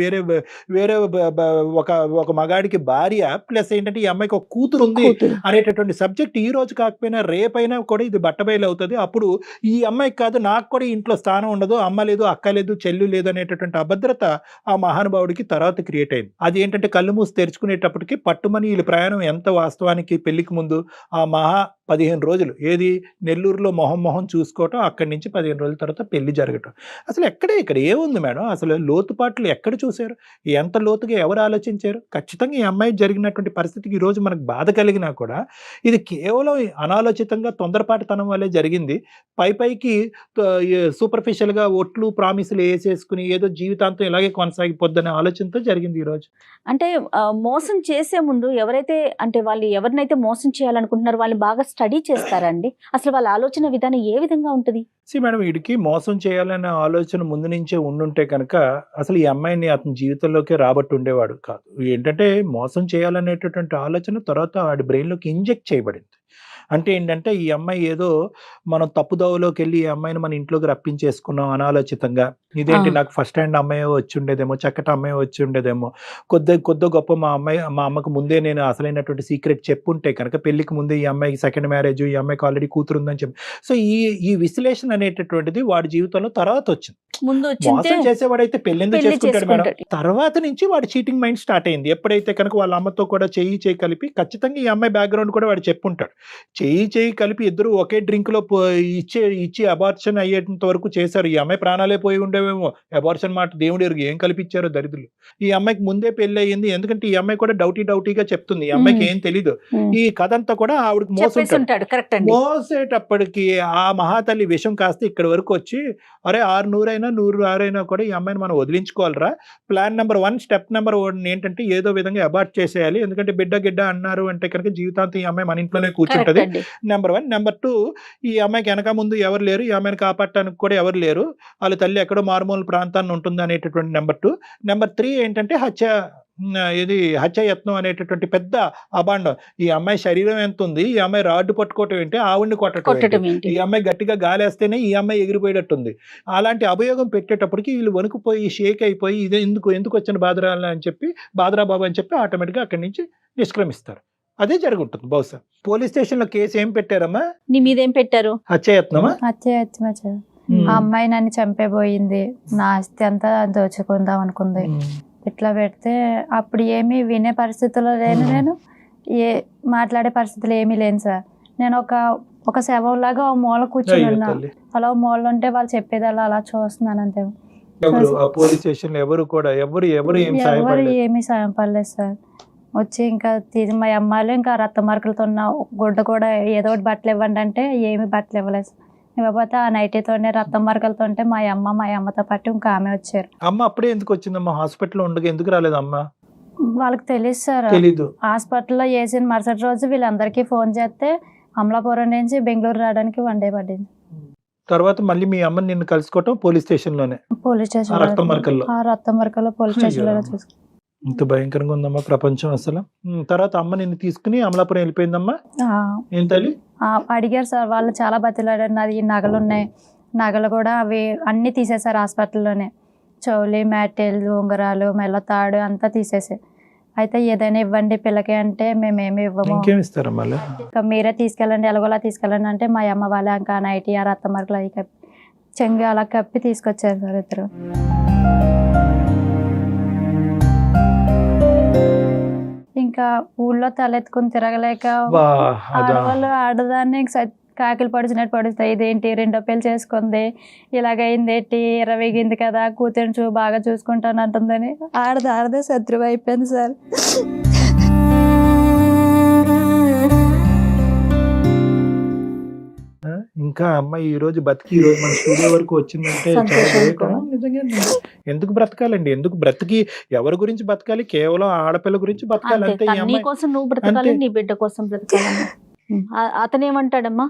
వేరే ఒక మగాడికి భార్య, ప్లస్ ఏంటంటే ఈ అమ్మాయికి ఒక కూతురు ఉంది అనేటటువంటి సబ్జెక్ట్ ఈ రోజు కాకపోయినా రేపైనా కూడా ఇది బట్టబయలు అవుతుంది. అప్పుడు ఈ అమ్మాయికి కాదు, నాకు కూడా ఇంట్లో స్థానం ఉండదు, అమ్మ లేదు, అక్క లేదు, చెల్లు లేదు అనేటటువంటి అభద్రత ఆ మహానుభావుడికి తర్వాత క్రియేట్ అయింది. అది ఏంటంటే కళ్ళు మూసి తెరుచుకునేటప్పటికి పట్టుమని వీళ్ళ ప్రయాణం ఎంత వాస్తవానికి పెళ్లికి ముందు ఆ 15 రోజులు ఏది నెల్లూరులో మొహం చూసుకోవటం, అక్కడి నుంచి 15 రోజుల తర్వాత పెళ్లి జరగటం. అసలు ఇక్కడ ఏముంది మేడం? అసలు లోతుపాట్లు ఎక్కడ చూశారు? ఎంత లోతుగా ఎవరు ఆలోచించారు? ఖచ్చితంగా ఈ అమ్మాయి జరిగినటువంటి పరిస్థితికి ఈరోజు మనకు బాధ కలిగినా కూడా ఇది కేవలం అనాలోచితంగా తొందరపాటుతనం వల్లే జరిగింది. పైకి సూపర్ఫిషియల్గా ఒట్లు ప్రామిసులు వేసేసుకుని ఏదో జీవితాంతం ఇలాగే కొనసాగిపోద్దనే ఆలోచనతో జరిగింది ఈరోజు. అంటే మోసం చేసే ముందు ఎవరైతే, అంటే వాళ్ళు ఎవరినైతే మోసం చేయాలనుకుంటున్నారో వాళ్ళని బాగా స్టడీ చేస్తారండి? అసలు వాళ్ళ ఆలోచన విధానం ఏ విధంగా ఉంటుంది? మేడం వీడికి మోసం చేయాలనే ఆలోచన ముందు నుంచే ఉండుంటే కనుక అసలు ఈ అమ్మాయిని అతని జీవితంలోకి రాబట్టి ఉండేవాడు కాదు. ఏంటంటే మోసం చేయాలనేటటువంటి ఆలోచన తర్వాత వాడి బ్రెయిన్లోకి ఇంజెక్ట్ చేయబడింది. అంటే ఏంటంటే ఈ అమ్మాయి ఏదో మనం తప్పుదోవలోకి వెళ్ళి ఈ అమ్మాయిని మన ఇంట్లోకి రప్పించేసుకున్నాం అనాలోచితంగా. ఇదేంటి నాకు ఫస్ట్ హ్యాండ్ అమ్మాయి వచ్చి ఉండేదేమో, చక్కటి అమ్మాయి వచ్చి ఉండేదేమో, కొద్ది గొప్ప మా అమ్మకు ముందే నేను అసలైనటువంటి సీక్రెట్ చెప్పుంటే కనుక పెళ్లికి ముందే ఈ అమ్మాయికి సెకండ్ మ్యారేజ్, ఈ అమ్మాయికి ఆల్రెడీ కూతురు ఉందని చెప్పి. సో ఈ విశ్లేషణ అనేటటువంటిది వాడి జీవితంలో తర్వాత వచ్చింది. ముందు మోసం చేసేవాడైతే పెళ్ళెందుకు పెళ్లి చేసుకుంటాడు మేడం? చేసుకుంటాడు. తర్వాత నుంచి వాడి చీటింగ్ మైండ్ స్టార్ట్ అయింది. ఎప్పుడైతే కనుక వాళ్ళ అమ్మతో కూడా చేయి కలిపి ఖచ్చితంగా ఈ అమ్మాయి బ్యాక్గ్రౌండ్ కూడా వాడు చెప్పుంటాడు. చేయి కలిపి ఇద్దరు ఒకే డ్రింక్ లో ఇచ్చి అబార్షన్ అయ్యేంత వరకు చేశారు. ఈ అమ్మాయి ప్రాణాలే పోయి ఉండేవేమో. అబార్షన్ మాట దేవుడు ఎరుగు ఏం కల్పించారో దరిద్రులు. ఈ అమ్మాయికి ముందే పెళ్లి అయ్యింది. ఎందుకంటే ఈ అమ్మాయి కూడా డౌటీగా చెప్తుంది. ఈ అమ్మాయికి ఏం తెలీదు. ఈ కథ అంతా కూడా ఆవిడకి మోసేటప్పటికి ఆ మహాతల్లి విషం కాస్త ఇక్కడి వరకు వచ్చి, అరే 600 అయినా 100 అయినా కూడా ఈ అమ్మాయిని మనం వదిలించుకోవాలరా. ప్లాన్ నెంబర్ 1 స్టెప్ నెంబర్ 1 ఏంటంటే ఏదో విధంగా అబార్ట్ చేసేయాలి. ఎందుకంటే బిడ్డ అన్నారు అంటే కనుక జీవితాంతం ఈ అమ్మాయి మన ఇంట్లోనే కూర్చుంటది. నెంబర్ 1. నెంబర్ 2, ఈ అమ్మాయికి వెనక ముందు ఎవరు లేరు, ఈ అమ్మాయిని కాపాడటానికి కూడా ఎవరు లేరు, వాళ్ళ తల్లి ఎక్కడో మారుమూల ప్రాంతాన్ని ఉంటుంది అనేటటువంటి నెంబర్ 2. నెంబర్ 3 ఏంటంటే హత్య యత్నం అనేటటువంటి పెద్ద అబాండం. ఈ అమ్మాయి శరీరం ఎంత ఉంది, ఈ అమ్మాయి రాడ్డు పట్టుకోవటం ఏంటి, ఆవిడ్ని కొట్టడం ఏంటి, ఈ అమ్మాయి గట్టిగా గాలి వేస్తేనే ఈ అమ్మాయి ఎగిరిపోయేటట్టుంది. అలాంటి అభియోగం పెట్టేటప్పటికి వీళ్ళు వణుకుపోయి షేక్ అయిపోయి ఇది ఎందుకు వచ్చిన బాదరా బాబు అని చెప్పి ఆటోమేటిక్గా అక్కడి నుంచి నిష్క్రమిస్తారు. అదే జరుగుతుంది బహుశా. పోలీస్ స్టేషన్ లో కేసు ఏం పెట్టారమ్మా? నీ మీదేం పెట్టారు? హత్యయత్నమా? హత్యయత్నం. ఆ అమ్మాయి నన్ను చంపేపోయింది, నా ఆస్తి అంతా దోచుకుందాం అనుకుంది. ఇట్లా పెడితే అప్పుడు ఏమీ వినే పరిస్థితుల్లో లేను, నేను మాట్లాడే పరిస్థితులు ఏమీ లేను సార్. నేను ఒక శవంలాగా ఓ మూల కూర్చుని ఉన్నా. అలా మూల ఉంటే వాళ్ళు చెప్పేది అలా చూస్తున్నాను అంతే. ఎవరు ఏమీ సాయం పడలేదు సార్. వచ్చి ఇంకా మా అమ్మాయిలు ఇంకా రక్త మార్కులతో ఉన్న గుడ్డ కూడా ఏదో ఒకటి బట్టలు ఇవ్వండి అంటే ఏమి బట్టలు ఇవ్వలేదు. ఇవ్వకపోతే ఆ నైటీతోనే రక్తం మరకలతో ఉంటే మా అమ్మతో పాటు ఇంకా ఆమె వచ్చారు. అమ్మ అప్పుడే ఎందుకు వచ్చిందమ్మా? హాస్పిటల్లో ఉండగా ఎందుకు రాలేదు అమ్మ? వాళ్ళకి తెలియదు సార్. హాస్పిటల్లో వేసిన మరుసటి రోజు వీళ్ళందరికీ ఫోన్ చేస్తే అమలాపురం నుంచి బెంగళూరు రావడానికి 1 డే పడింది. తర్వాత మళ్ళీ మీ అమ్మని నిన్ను కలుసుకోవటం పోలీస్ స్టేషన్ లోనే? పోలీస్ స్టేషన్ రక్తం మరకల్లో పోలీస్ స్టేషన్ లో చూసుకున్నాం. ఇంత భయంకరంగా ఉందమ్మా ప్రపంచం అసలు. తర్వాత అమ్మ నిన్ను తీసుకుని అమలాపురం వెళ్ళిపోయిందమ్మా? ఏం తల్లి? అడిగారు సార్ వాళ్ళు, చాలా బతిలాడారు. నాది నగలు ఉన్నాయి, నగలు కూడా అవి అన్ని తీసేశారు హాస్పిటల్లోనే. చెవులు, మేటేళ్ళు, ఉంగరాలు, మెల్ల తాడు అంతా తీసేసారు. అయితే ఏదైనా ఇవ్వండి పిల్లకి అంటే మేమేమి ఇవ్వము, ఇంకా మీరే తీసుకెళ్ళండి, ఎలాగోలా తీసుకెళ్ళండి అంటే మా అమ్మ వాళ్ళ ఇంకా నైటీ ఆ రక్త మార్కులు అవి కప్పి చెంగు అలా కప్పి తీసుకొచ్చారు సార్ ఇద్దరు. ఇంకా ఊళ్ళో తలెత్తుకుని తిరగలేక ఆడవాళ్ళు ఆడదాన్ని కాకిలు పడిచినట్టు పడుస్తాయి. ఇదేంటి 2వ పెళ్లి చేసుకుంది, ఇలాగైంది ఏంటి, 20 కదా, కూతురు బాగా చూసుకుంటాను అంటుందని ఆడదే శత్రువు అయిపోయింది సార్. ఇంకా అమ్మాయి ఈ రోజు బతికి ఈ రోజు మన స్టూడియో వరకు వచ్చిందంటే నిజంగా ఎందుకు బ్రతకాలండి? ఎందుకు బ్రతికి ఎవరి గురించి బతకాలి? కేవలం ఆడపిల్ల గురించి బతకాలి అంతే. నీ కోసం నువ్వు బ్రతకాలి, నీ బిడ్డ కోసం బ్రతకాలి. అతను ఏమంటాడమ్మా?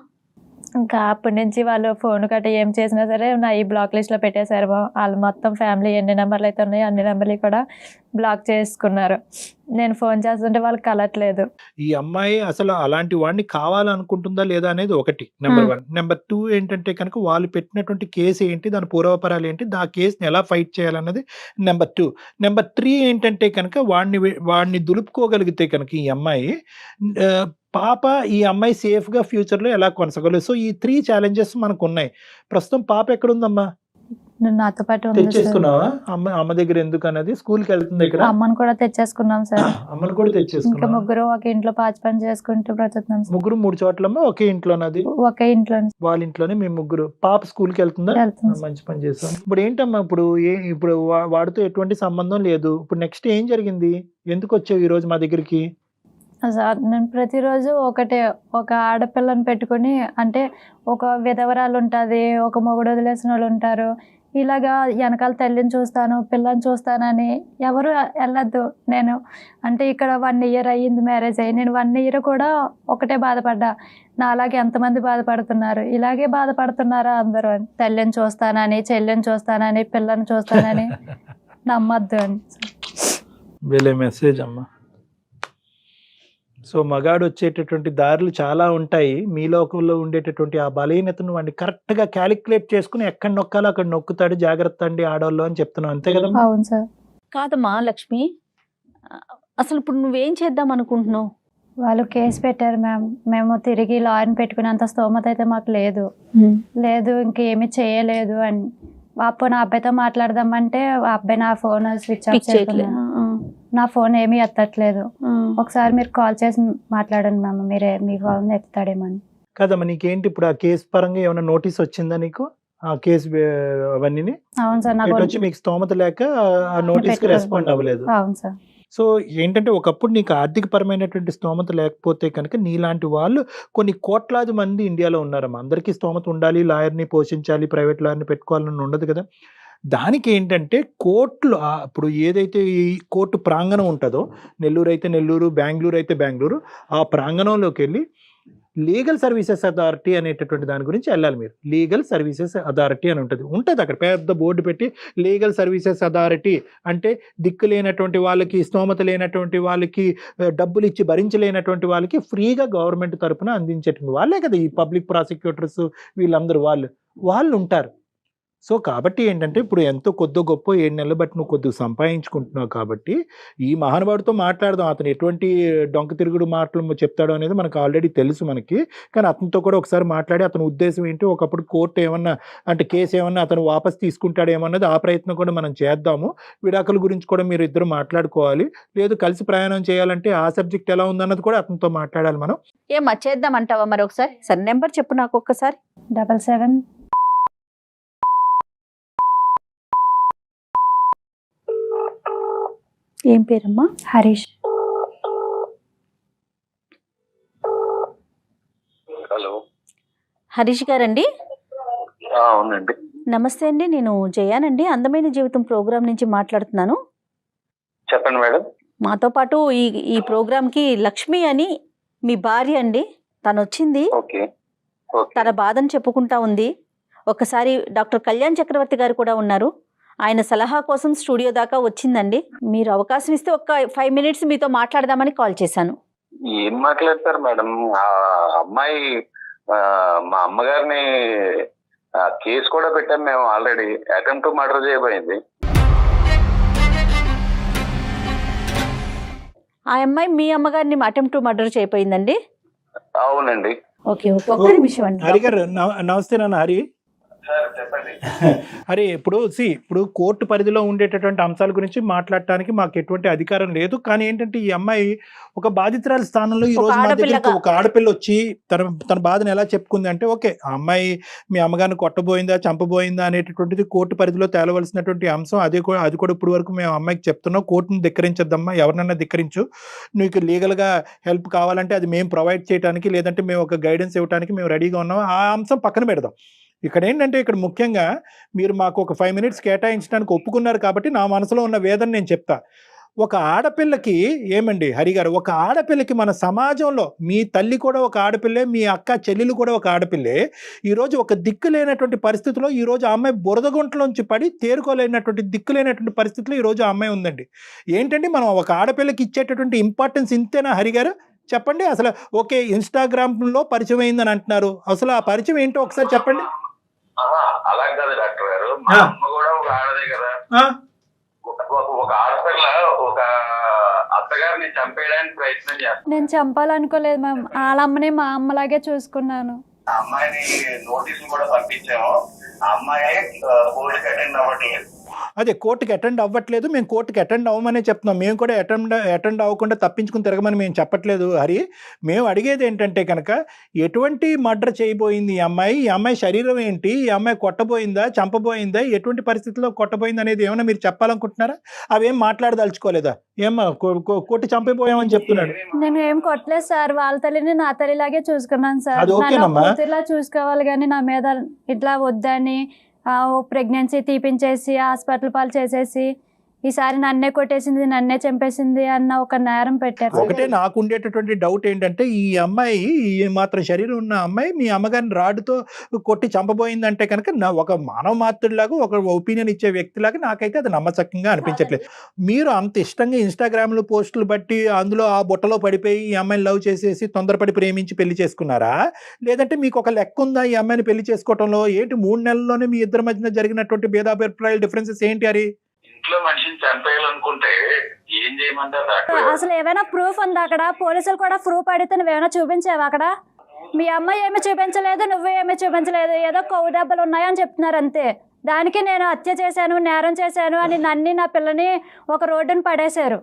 ఇంకా అప్పటి నుంచి వాళ్ళు ఫోన్ గట్రా ఏం చేసినా సరే నా ఈ బ్లాక్ లిస్ట్ లో పెట్టేశారు. వాళ్ళు మొత్తం ఫ్యామిలీ ఎన్ని నెంబర్లు అయితే ఉన్నాయో అన్ని నెంబర్లు కూడా బ్లాక్ చేసుకున్నారు. నేను ఫోన్ చేస్తుంటే వాళ్ళకి కలట్లేదు. ఈ అమ్మాయి అసలు అలాంటి వాడిని కావాలనుకుంటుందా లేదా అనేది ఒకటి నెంబర్ 1. నెంబర్ 2 ఏంటంటే కనుక వాళ్ళు పెట్టినటువంటి కేసు ఏంటి, దాని పూర్వపరాలు ఏంటి, ఆ కేసుని ఎలా ఫైట్ చేయాలన్నది నెంబర్ 2. నెంబర్ 3 ఏంటంటే కనుక వాడిని దులుపుకోగలిగితే కనుక ఈ అమ్మాయి పాప ఈ అమ్మాయి సేఫ్ గా ఫ్యూచర్ లో ఎలా కొనసాగలేదు. సో ఈ 3 ఛాలెంజెస్ మనకు ఉన్నాయి. ప్రస్తుతం పాప ఎక్కడుందమ్మా? నాతో పాటు తెచ్చేసుకున్నావా? అమ్మ దగ్గర ఎందుకు అన్నది? స్కూల్ కి వెళ్తుంది ఇక్కడ. అమ్మని కూడా తెచ్చేసుకున్నాం సార్. అమ్మని కూడా తెచ్చేసుకున్నాం. ఇంకా ముగ్గురు ఒక ఇంట్లో పాచి పని చేసుకుంటూ బ్రతుకుతున్నాం. ముగ్గురు 3 చోట్లమ్మా? ఒకే ఇంట్లోనది? ఒకే ఇంట్లో. వాళ్ళ ఇంట్లోనే మేము ముగ్గురు. పాప స్కూల్ కి వెళ్తుందా? మంచి పని చేస్తాం. ఇప్పుడు ఏంటమ్మా ఇప్పుడు వాడితో ఎటువంటి సంబంధం లేదు. ఇప్పుడు నెక్స్ట్ ఏం జరిగింది? ఎందుకు వచ్చావు ఈ రోజు మా దగ్గరికి? సార్ నేను ప్రతిరోజు ఒక ఆడపిల్లని పెట్టుకుని, అంటే ఒక విధవరాలు ఉంటుంది, ఒక మొగుడు వదిలేసిన వాళ్ళు ఉంటారు, ఇలాగా వెనకాల తల్లిని చూస్తాను పిల్లని చూస్తానని ఎవరు వెళ్ళొద్దు. నేను అంటే ఇక్కడ 1 ఇయర్ అయ్యింది మ్యారేజ్ అయ్యి. నేను 1 ఇయర్ కూడా ఒకటే బాధపడ్డా, నా అలాగే ఎంతమంది బాధపడుతున్నారు, ఇలాగే బాధపడుతున్నారా అందరూ అని. తల్లిని చూస్తానని చెల్లిని చూస్తానని పిల్లని చూస్తానని నమ్మద్దు అని. వీళ్ళే మెసేజ్ అమ్మా. సో మగాడు వచ్చేటటువంటి దారులు చాలా ఉంటాయి. మీ లోకంలో ఉండేటటువంటి ఆ బలహీనతను వాడిని కరెక్ట్గా క్యాలిక్యులేట్ చేసుకుని ఎక్కడ నొక్కాలో అక్కడ నొక్కుతాడు. జాగ్రత్త అండి ఆడవాళ్ళు అని చెప్తున్నావు, అంతే కదా? అవును సార్. కాదమ్మా లక్ష్మి, అసలు ఇప్పుడు నువ్వేం చేద్దాం అనుకుంటున్నావు? వాళ్ళు కేసు పెట్టారు మ్యామ్. మేము తిరిగి లాయర్ని పెట్టుకునేంత స్తోమత అయితే మాకు లేదు. ఇంకేమీ చేయలేదు అని. అప్పుడు నా అబ్బాయితో మాట్లాడదామంటే ఆ అబ్బాయి నా ఫోన్ స్విచ్ ఆఫ్ చేయట్లేదు, నా ఫోన్ ఏమీ ఎత్తట్లేదు. ఒకసారి మీరు కాల్ చేసి మాట్లాడండి మ్యామ్, మీరే మీ ఫోన్ ఎత్తాడేమని. కదమ్మా, నీకేంటి ఇప్పుడు ఆ కేసు పరంగా ఏమైనా నోటీస్ వచ్చిందా నీకు? ఆ కేసు అవన్నీ? అవును సార్. నాకు వచ్చి మీకు స్తోమత లేక ఆ నోటీస్ కి రెస్పాండ్ అవ్వలేదు. అవును సార్. సో ఏంటంటే ఒకప్పుడు నీకు ఆర్థిక పరమైనటువంటి స్తోమత లేకపోతే కనుక నీలాంటి వాళ్ళు కొన్ని కోట్లాది మంది ఇండియాలో ఉన్నారమ్మా. అందరికీ స్తోమత ఉండాలి, లాయర్ని పోషించాలి, ప్రైవేట్ లాయర్ని పెట్టుకోవాలని ఉండదు కదా. దానికి ఏంటంటే కోర్టులు ఇప్పుడు ఏదైతే ఈ కోర్టు ప్రాంగణం ఉంటుందో, నెల్లూరు అయితే నెల్లూరు, బెంగళూరు అయితే బెంగళూరు, ఆ ప్రాంగణంలోకి వెళ్ళి లీగల్ సర్వీసెస్ అథారిటీ అనేటటువంటి దాని గురించి వెళ్ళాలి మీరు. లీగల్ సర్వీసెస్ అథారిటీ అని ఉంటుంది అక్కడ పెద్ద బోర్డు పెట్టి. లీగల్ సర్వీసెస్ అథారిటీ అంటే దిక్కు లేనటువంటి వాళ్ళకి, స్తోమత లేనటువంటి వాళ్ళకి, డబ్బులు ఇచ్చి భరించలేనటువంటి వాళ్ళకి ఫ్రీగా గవర్నమెంట్ తరఫున అందించేటువంటి వాళ్ళే కదా ఈ పబ్లిక్ ప్రాసిక్యూటర్స్. వీళ్ళందరూ వాళ్ళు ఉంటారు. సో కాబట్టి ఏంటంటే ఇప్పుడు ఎంతో కొద్దో గొప్ప 7 నెలలు బట్టి నువ్వు కొద్దిగా సంపాదించుకుంటున్నావు కాబట్టి ఈ మహానుభావుడితో మాట్లాడదాం. అతను ఎటువంటి డొంక తిరుగుడు మాటలు చెప్తాడో అనేది మనకు ఆల్రెడీ తెలుసు మనకి. కానీ అతనితో కూడా ఒకసారి మాట్లాడి అతని ఉద్దేశం ఏంటి, ఒకప్పుడు కోర్టు ఏమన్నా అంటే కేసు ఏమన్నా అతను వాపస్ తీసుకుంటాడేమన్నది ఆ ప్రయత్నం కూడా మనం చేద్దాము. విడాకుల గురించి కూడా మీరు ఇద్దరు మాట్లాడుకోవాలి. లేదు కలిసి ప్రయాణం చేయాలంటే ఆ సబ్జెక్ట్ ఎలా ఉందన్నది కూడా అతనితో మాట్లాడాలి మనం. ఏమా చేద్దామంటావా మరి ఒకసారి? సరే నెంబర్ చెప్పు నాకు ఒక్కసారి. 77. ఏం పేరమ్మా? హరీష్. హలో, హరీష్ గారండి? అవునండి. నమస్తే అండి, నేను జయానండి, అందమైన జీవితం ప్రోగ్రాం నుంచి మాట్లాడుతున్నాను. చెప్పండి మేడం. మాతో పాటు ఈ ప్రోగ్రాంకి లక్ష్మి అని మీ భార్య అండి, తను వచ్చింది. ఓకే. తన బాధను చెప్పుకుంటా ఉంది. ఒకసారి డాక్టర్ కళ్యాణ్ చక్రవర్తి గారు కూడా ఉన్నారు, ఆయన సలహా కోసం స్టూడియో దాకా వచ్చిందండి. మీరు అవకాశం ఇస్తే ఒక 5 minutes మీతో మాట్లాడదామని కాల్ చేశాను. ఏం మాట్లాడతారు మేడం? ఆ అమ్మాయి మా అమ్మగారిని కేసు కూడా పెట్టాం మేము ఆల్రెడీ. అటెంప్ట్ టు మర్డర్ చేయబోయింది. ఆ అమ్మాయి మీ అమ్మగారిని అటెంప్ట్ టు మర్డర్ చేయపోయిందండి? అవునండి. ఓకే, ఒక్క నిమిషం అండి. హరి గారు నమస్తే నాన్న. హరి సార్ చెప్పండి. అరే ఇప్పుడు కోర్టు పరిధిలో ఉండేటటువంటి అంశాల గురించి మాట్లాడటానికి మాకు ఎటువంటి అధికారం లేదు. కానీ ఏంటంటే ఈ అమ్మాయి ఒక బాధితురాల స్థానంలో ఈ రోజు మా దగ్గరికి ఒక ఆడపిల్ల వచ్చి తన బాధను ఎలా చెప్పుకుంది అంటే, ఓకే ఆ అమ్మాయి మీ అమ్మగారిని కొట్టబోయిందా చంపబోయిందా అనేటటువంటిది కోర్టు పరిధిలో తేలవలసినటువంటి అంశం. అది కూడా ఇప్పుడు వరకు మేము అమ్మాయికి చెప్తున్నాం, కోర్టును ధిక్కరించద్దమ్మా, ఎవరినైనా ధిక్కరించు, నీకు లీగల్గా హెల్ప్ కావాలంటే అది మేము ప్రొవైడ్ చేయడానికి, లేదంటే మేము ఒక గైడెన్స్ ఇవ్వడానికి మేము రెడీగా ఉన్నాం. ఆ అంశం పక్కన పెడదాం. ఇక్కడ ఏంటంటే ఇక్కడ ముఖ్యంగా మీరు మాకు ఒక 5 minutes కేటాయించడానికి ఒప్పుకున్నారు కాబట్టి నా మనసులో ఉన్న వేదన నేను చెప్తా. ఒక ఆడపిల్లకి ఏమండి హరి గారు, ఒక ఆడపిల్లకి మన సమాజంలో మీ తల్లి కూడా ఒక ఆడపిల్లే, మీ అక్క చెల్లెలు కూడా ఒక ఆడపిల్లే. ఈరోజు ఒక దిక్కు లేనటువంటి పరిస్థితిలో ఈరోజు ఆ అమ్మాయి బురదగుంటలోంచి పడి తేరుకోలేనటువంటి దిక్కు లేనటువంటి పరిస్థితిలో ఈరోజు ఆ అమ్మాయి ఉందండి. ఏంటంటే మనం ఒక ఆడపిల్లకి ఇచ్చేటటువంటి ఇంపార్టెన్స్ ఇంతేనా హరి గారు? చెప్పండి. అసలు ఓకే ఇన్స్టాగ్రామ్లో పరిచయం అయిందని అంటున్నారు, అసలు ఆ పరిచయం ఏంటో ఒకసారి చెప్పండి. అలా కాదు డాక్టర్ గారు, మా అమ్మ కూడా ఒక ఆడదే కదా. ఒక ఆడపిల్ల ఒక అత్తగారిని చంపేయడానికి ప్రయత్నం చేస్తాను. నేను చంపాలనుకోలేదు మ్యామ్, వాళ్ళ అమ్మని మా అమ్మలాగే చూసుకున్నాను. ఆ అమ్మాయిని నోటీసులు కూడా పంపించాము. ఆ అమ్మాయి కోర్టుకి అటెండ్ అవ్వట్లేదు. అదే కోర్టుకి అటెండ్ అవ్వట్లేదు, మేము కోర్టుకి అటెండ్ అవ్వమనే చెప్తున్నాం. మేము కూడా అటెండ్ అవ్వకుండా తప్పించుకుని తిరగమని మేము చెప్పట్లేదు హరి. మేము అడిగేది ఏంటంటే కనుక ఎటువంటి మర్డర్ చేయబోయింది ఈ అమ్మాయి శరీరం ఏంటి, ఈ అమ్మాయి కొట్టబోయిందా చంపబోయిందా, ఎటువంటి పరిస్థితుల్లో కొట్టబోయింది అనేది ఏమైనా మీరు చెప్పాలనుకుంటున్నారా? అవేం మాట్లాడదలుచుకోలేదా? ఏమా కొట్టి చంపబోయామని చెప్తున్నాడు. నేను ఏం కొట్టలేదు సార్, వాళ్ళ తల్లిని నా తల్లిలాగే చూసుకున్నాను సార్. అది ఓకేనమ్మా, ఇలా చూసుకోవాలి కానీ నా మీద ఇట్లా వద్దని ప్రెగ్నెన్సీ తీపించేసి హాస్పిటల్ పాలు చేసేసి ఈసారి నన్నే కొట్టేసింది, నన్నే చంపేసింది అన్న ఒక నేరం పెట్టారు. ఒకటే నాకు ఉండేటటువంటి డౌట్ ఏంటంటే, ఈ అమ్మాయి ఈ మాత్రం శరీరం ఉన్న అమ్మాయి మీ అమ్మగారిని రాడ్డుతో కొట్టి చంపబోయిందంటే కనుక ఒక మానవ మాతృలాగా, ఒక ఒపీనియన్ ఇచ్చే వ్యక్తిలాగా నాకైతే అది నమ్మశక్యంగా అనిపించట్లేదు. మీరు అంత ఇష్టంగా ఇన్స్టాగ్రామ్లో పోస్టులు బట్టి అందులో ఆ బుట్టలో పడిపోయి ఈ అమ్మాయిని లవ్ చేసేసి తొందరపడి ప్రేమించి పెళ్లి చేసుకున్నారా, లేదంటే మీకు ఒక లెక్క ఉందా ఈ అమ్మాయిని పెళ్లి చేసుకోవటంలో? ఏంటి 3 నెలల్లోనే మీ ఇద్దరి మధ్యన జరిగినటువంటి భేదాభిప్రాయాలు, డిఫరెన్సెస్ ఏంటి? అది ఇంట్లో మనిషిని చంపేయాలనుకుంటే ఏం చేయమంటారు డాక్టర్? అసలు ఏమైనా ప్రూఫ్ ఉందా అక్కడ? పోలీసులు కూడా ప్రూఫ్ అడిగితే నువ్వేమైనా చూపించావా అక్కడ? మీ అమ్మాయి ఏమి చూపించలేదు, నువ్వు ఏమి చూపించలేదు, ఏదో కొవ్వు దెబ్బలు ఉన్నాయని చెప్తున్నారు అంతే. దానికి నేను హత్య చేశాను, నేరం చేశాను అని నన్ను నా పిల్లని ఒక రోడ్డును పడేశారు.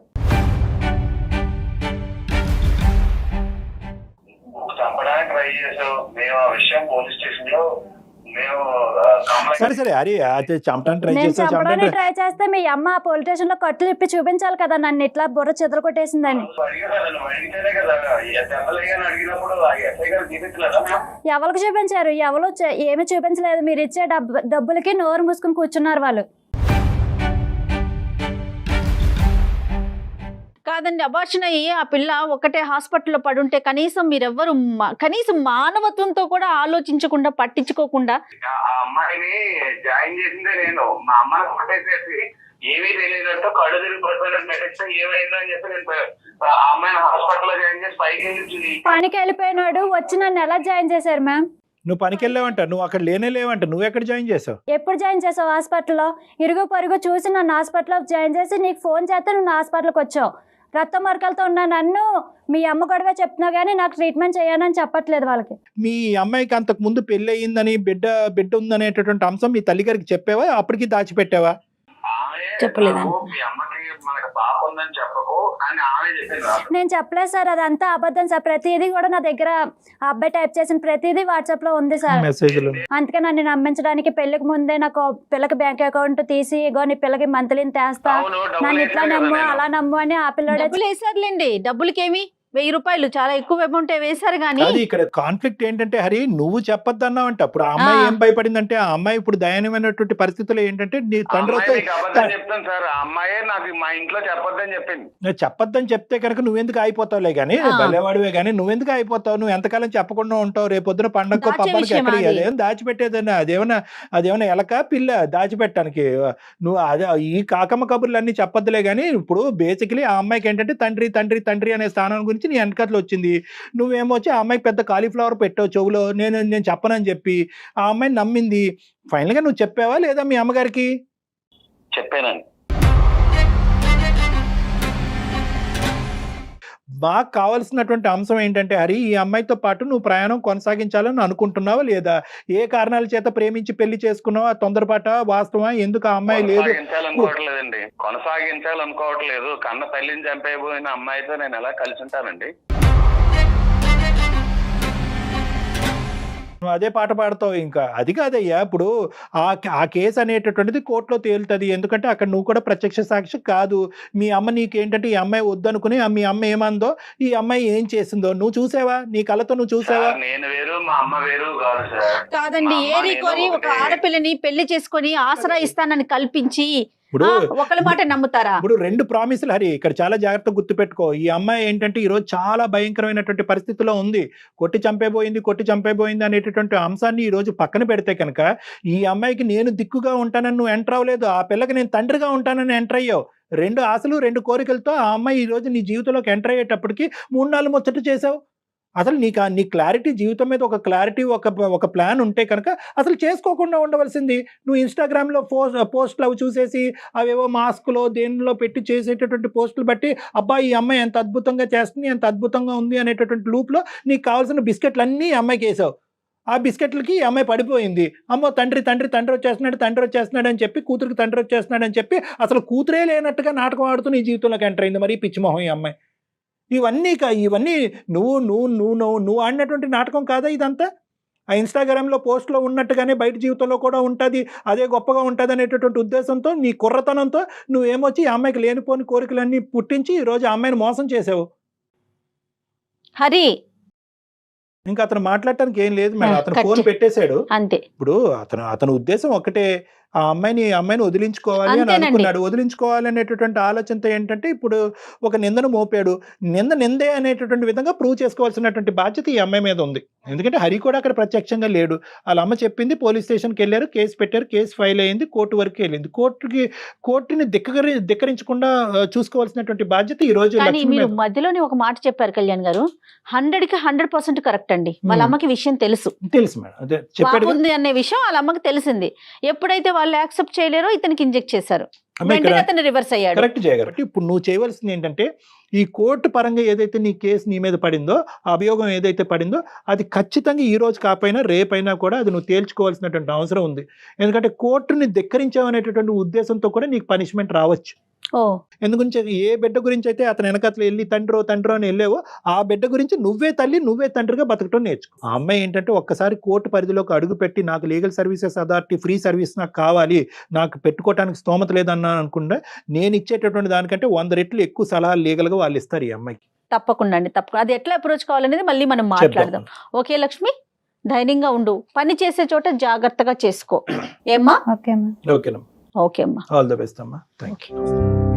చంపడానికి ట్రై చేసావు, మేము ఆ విషయం పోలీస్ స్టేషన్ లో మేము సరే అరే అది చంపడానికి ట్రై నేను చేస్తా, చంపడానికి ట్రై చేస్తే మీ అమ్మ పోలీస్ స్టేషన్ లో కట్లు ఇప్పి చూపించాలి కదా నన్ను ఇట్లా బుర్ర చెదలు కొట్టేసిందని. అడిగితేనే కదా దెబ్బలేని అడిగినప్పుడు ఎస్ఐ గారు చూపించలేదా? ఎవరికి చూపించారు? ఎవరు ఏమి చూపించలేదు. మీరు ఇచ్చే డబ్బులకి నోరు మూసుకుని కూర్చున్నారు వాళ్ళు. కాదండి, అబార్షన్ అయ్యి ఆ పిల్ల ఒకటే హాస్పిటల్లో పడుంటే కనీసం మీరెవ్వరు కనీసం మానవత్వంతో కూడా ఆలోచించకుండా, పట్టించుకోకుండా. ఆ అమ్మాయిని జాయిన్ చేసిందే నేను. మా అమ్మని కొట్టేసేసి ఏమీ తెలియనట్టు కళ్ళు తిరిగి పడిపోయినట్టు మెసేజ్ ఏమైందో అని చెప్పి నేను ఆ అమ్మాయిని హాస్పిటల్లో జాయిన్ చేసి పైకి పనికి వెళ్ళిపోయినాడు. వచ్చి నన్ను ఎలా జాయిన్ చేశారు మ్యామ్? నువ్వు పనికి వెళ్ళావంట, నువ్వు అక్కడ లేవంట, నువ్వు ఎక్కడ జాయిన్ చేసావు? ఎప్పుడు జాయిన్ చేసావు హాస్పిటల్లో? ఇరుగు పరుగు చూసి నన్ను హాస్పిటల్లో జాయిన్ చేసి నీకు ఫోన్ చేస్తే నువ్వు నా హాస్పిటల్కి వచ్చావు. రక్త మార్కాలతో ఉన్న నన్ను మీ అమ్మ గొడవ చెప్తున్నావు కానీ నాకు ట్రీట్మెంట్ చేయాలని చెప్పట్లేదు వాళ్ళకి. మీ అమ్మాయికి అంతకు ముందు పెళ్లి అయ్యిందని, బిడ్డ ఉందనేటటువంటి అంశం మీ తల్లి గారికి చెప్పావా? అప్పటికి దాచిపెట్టావా? చెప్పలేదండి. మీ అమ్మకి మనకు పాప ఉందని చెప్పకు అని ఆమె చెప్పింది. నేను చెప్పలేదు సార్, అదంతా అబద్ధం సార్. ప్రతిదీ కూడా నా దగ్గర ఆ అబ్బాయి టైప్ చేసిన ప్రతిదీ వాట్సాప్ లో ఉంది సార్. మెసేజ్లు. అందుకే నన్ను నమ్మించడానికి పెళ్లికి ముందే నాకు పిల్లకి బ్యాంక్ అకౌంట్ తీసి ఇగో నీ పిల్లకి మంత్లీ తెస్తా, నన్ను ఇట్లా నమ్ము అలా నమ్ము అని ఆ పిల్లడే. డబ్బులు వేసారులేండి, డబ్బులకేమి 1000 రూపాయలు చాలా ఎక్కువ అమౌంట్ వేశారు. కానీ అది ఇక్కడ కాన్ఫ్లిక్ట్ ఏంటంటే, హరి నువ్వు చెప్పొద్దు అన్నావంట. అప్పుడు ఆ అమ్మాయి ఏం భయపడిందంటే, ఆ అమ్మాయి ఇప్పుడు దయనీయమైనటువంటి పరిస్థితుల్లో ఏంటంటే నీ తండ్రి చెప్తాను సార్, ఆ అమ్మాయి నాకు మా ఇంట్లో చెప్పొద్దని చెప్పింది. చెప్పొద్దని చెప్తే కనుక నువ్వెందుకు అయిపోతావులే గానీ, భలేవాడివే గానీ నువ్వెందుకు అయిపోతావు? నువ్వు ఎంతకాలం చెప్పకుండా ఉంటావు? రేపొద్దున పండగ పబ్బానికి ఎక్కడికి అదేం దాచిపెట్టేదని? అదేమన్నా ఎలక పిల్ల దాచిపెట్టడానికి? నువ్వు అదే ఈ కాకమ్మ కబుర్లు అన్ని చెప్పొద్దులే గానీ, ఇప్పుడు బేసికలీ ఆ అమ్మాయికి ఏంటంటే తండ్రి అనే స్థానం గురించి నీ వెనకట్లు వచ్చింది. నువ్వేమో వచ్చి ఆ అమ్మాయికి పెద్ద కాలీఫ్లవర్ పెట్టావు చెవులో, నేను చెప్పనని చెప్పి ఆ అమ్మాయిని నమ్మింది. ఫైనల్ గా నువ్వు చెప్పావా లేదా మీ అమ్మగారికి? చెప్పానండి. మాకు కావాల్సినటువంటి అంశం ఏంటంటే, హరి ఈ అమ్మాయితో పాటు నువ్వు ప్రయాణం కొనసాగించాలని అనుకుంటున్నావా లేదా? ఏ కారణాల చేత ప్రేమించి పెళ్లి చేసుకున్నావా? తొందరపాట, వాస్తవా? ఎందుకు ఆ అమ్మాయి లేదు? కొనసాగించాలనుకోవట్లేదండి, కొనసాగించాలనుకోవట్లేదు. కన్న తల్లిని చంపేయబోయిన అమ్మాయితో నేను ఎలా కలిసి ఉంటానండి? నువ్వు అదే పాట పాడతావు. ఇంకా అది కాదయ్యా, ఇప్పుడు ఆ కేసు అనేటటువంటిది కోర్టులో తేలుతుంది. ఎందుకంటే అక్కడ నువ్వు కూడా ప్రత్యక్ష సాక్షి కాదు. మీ అమ్మ నీకేంటంటే ఈ అమ్మాయి వద్దనుకుని మీ అమ్మ ఏమందో, ఈ అమ్మాయి ఏం చేసిందో నువ్వు చూసావా? నీ కళ్ళతో నువ్వు చూసావా? నేను వేరు, మా అమ్మ వేరు కాదు సార్. కాదండి, ఏరి కోరి ఒక ఆడపిల్లని పెళ్లి చేసుకొని ఆసరా ఇస్తానని కల్పించి ఇప్పుడు ఒకళ్ళ మాట నమ్ముతారా? ఇప్పుడు 2 ప్రామిసులు హరి ఇక్కడ చాలా జాగ్రత్తగా గుర్తుపెట్టుకో. ఈ అమ్మాయి ఏంటంటే ఈ రోజు చాలా భయంకరమైనటువంటి పరిస్థితిలో ఉంది. కొట్టి చంపేబోయింది అనేటటువంటి అంశాన్ని ఈ రోజు పక్కన పెడితే కనుక, ఈ అమ్మాయికి నేను దిక్కుగా ఉంటానని నువ్వు ఎంటర్ అవ్వలేదు. ఆ పిల్లకి నేను తండ్రిగా ఉంటానని ఎంటర్ అయ్యావు. 2 ఆశలు 2 కోరికలతో ఆ అమ్మాయి ఈ రోజు నీ జీవితంలోకి ఎంటర్ అయ్యేటప్పటికి 3-4 ముచ్చట చేసావు. అసలు నీ క్లారిటీ, జీవితం మీద ఒక క్లారిటీ, ఒక ప్లాన్ ఉంటే కనుక అసలు చేసుకోకుండా ఉండవలసింది. నువ్వు ఇన్స్టాగ్రామ్లో పోస్టులు అవి చూసేసి అవేవో మాస్క్లో దేనిలో పెట్టి చేసేటటువంటి పోస్టులు బట్టి అబ్బా ఈ అమ్మాయి ఎంత అద్భుతంగా చేస్తుంది, ఎంత అద్భుతంగా ఉంది అనేటటువంటి లూప్లో నీకు కావాల్సిన బిస్కెట్లు అన్నీ ఈ అమ్మాయికి వేసావు. ఆ బిస్కెట్లకి ఈ అమ్మాయి పడిపోయింది. అమ్మో తండ్రి వచ్చేస్తున్నాడు అని చెప్పి, కూతురికి తండ్రి వచ్చేస్తున్నాడు అని చెప్పి అసలు కూతురే లేనట్టుగా నాటకం ఆడుతూ నీ జీవితంలోకి ఎంటర్ అయింది. మరి పిచ్చిమోహం ఈ అమ్మాయి. ఇవన్నీ నువ్వు ఆడినటువంటి నాటకం కాదా ఇదంతా? ఆ ఇన్స్టాగ్రామ్లో పోస్ట్లో ఉన్నట్టుగానే బయట జీవితంలో కూడా ఉంటుంది, అదే గొప్పగా ఉంటుంది అనేటటువంటి ఉద్దేశంతో, నీ కుర్రతనంతో నువ్వేమొచ్చి ఈ అమ్మాయికి లేనిపోని కోరికలన్నీ పుట్టించి ఈరోజు ఆ అమ్మాయిని మోసం చేసావు. హరి ఇంకా అతను మాట్లాడటానికి ఏం లేదు మేడం, అతను కట్ ఫోన్ చే- పెట్టేశాడు. అంతే. ఇప్పుడు అతని ఉద్దేశం ఒకటే, ఆ అమ్మాయిని వదిలించుకోవాలి అని అంతేనండి. అనుకున్నాడు. వదిలించుకోవాలి అనేటటువంటి ఆలోచనతో ఏంటంటే ఇప్పుడు ఒక నిందను మోపాడు. నిందే అనేటటువంటి విధంగా ప్రూవ్ చేసుకోవాల్సినటువంటి బాధ్యత ఈ అమ్మాయి మీద ఉంది. ఎందుకంటే హరి కూడా అక్కడ ప్రత్యక్షంగా లేడు. వాళ్ళ అమ్మ చెప్పింది, పోలీస్ స్టేషన్కి వెళ్ళారు, కేసు పెట్టారు, కేసు ఫైల్ అయింది, కోర్టు వరకు వెళ్ళింది. కోర్టుని ధిక్కరించకుండా చూసుకోవాల్సినటువంటి బాధ్యత ఈ రోజు కానీ లక్ష్మి మీరు మీద. మధ్యలోనే ఒక మాట చెప్పారు కళ్యాణ్ గారు, 100కి 100% కరెక్ట్ అండి. వాళ్ళ అమ్మకి విషయం తెలుసు, తెలుసు మేడం, అదే చెప్పాడు. ఉంది అనే విషయం వాళ్ళ అమ్మకి తెలిసింది. ఎప్పుడైతే వాళ్ళు యాక్సెప్ట్ చేయలేరో ఇతనికి ఇంజెక్ట్ చేశారు, అమ్మాయి వెంటనే అతను రివర్స్ అయ్యాడు. కరెక్ట్ చేయగలరు. ఇప్పుడు నువ్వు చేయవలసింది ఏంటంటే, ఈ కోర్టు పరంగా ఏదైతే నీ కేసు నీ మీద పడిందో, ఆ అభియోగం ఏదైతే పడిందో, అది ఖచ్చితంగా ఈ రోజు కాకపోయినా రేపైనా కూడా అది నువ్వు తేల్చుకోవాల్సినటువంటి అవసరం ఉంది. ఎందుకంటే కోర్టుని ధిక్కరించావనేటటువంటి ఉద్దేశంతో కూడా నీకు పనిష్మెంట్ రావచ్చు. ఓ ఎందుకంటే ఏ బిడ్డ గురించి అయితే అతను వెనకట్లు వెళ్ళి తండ్రో అని వెళ్ళావో, ఆ బిడ్డ గురించి నువ్వే తల్లి నువ్వే తండ్రిగా బతకటం నేర్చుకో. ఆ అమ్మాయి ఏంటంటే ఒక్కసారి కోర్టు పరిధిలోకి అడుగు పెట్టి, నాకు legal services authority free service నాకు కావాలి, నాకు పెట్టుకోవడానికి స్తోమత లేదన్నా అనుకుంటే, నేను ఇచ్చేటటువంటి దానికంటే 100 రెట్లు ఎక్కువ సలహాలు లీగల్గా వాళ్ళు ఇస్తారు ఈ అమ్మాయికి. తప్పకుండా అండి, తప్పకుండా. అది ఎట్లా అప్రోచ్ కావాలనేది మళ్ళీ మనం మాట్లాడదాం. ఓకే లక్ష్మి, ధైర్యంగా ఉండు, పని చేసే చోట జాగ్రత్తగా చేసుకో. ఏమ్మా? ఓకే అమ్మా. ఓకేనమ్మా, ఓకే అమ్మా. ఆల్ ద బెస్ట్ అమ్మా, థ్యాంక్ యూ.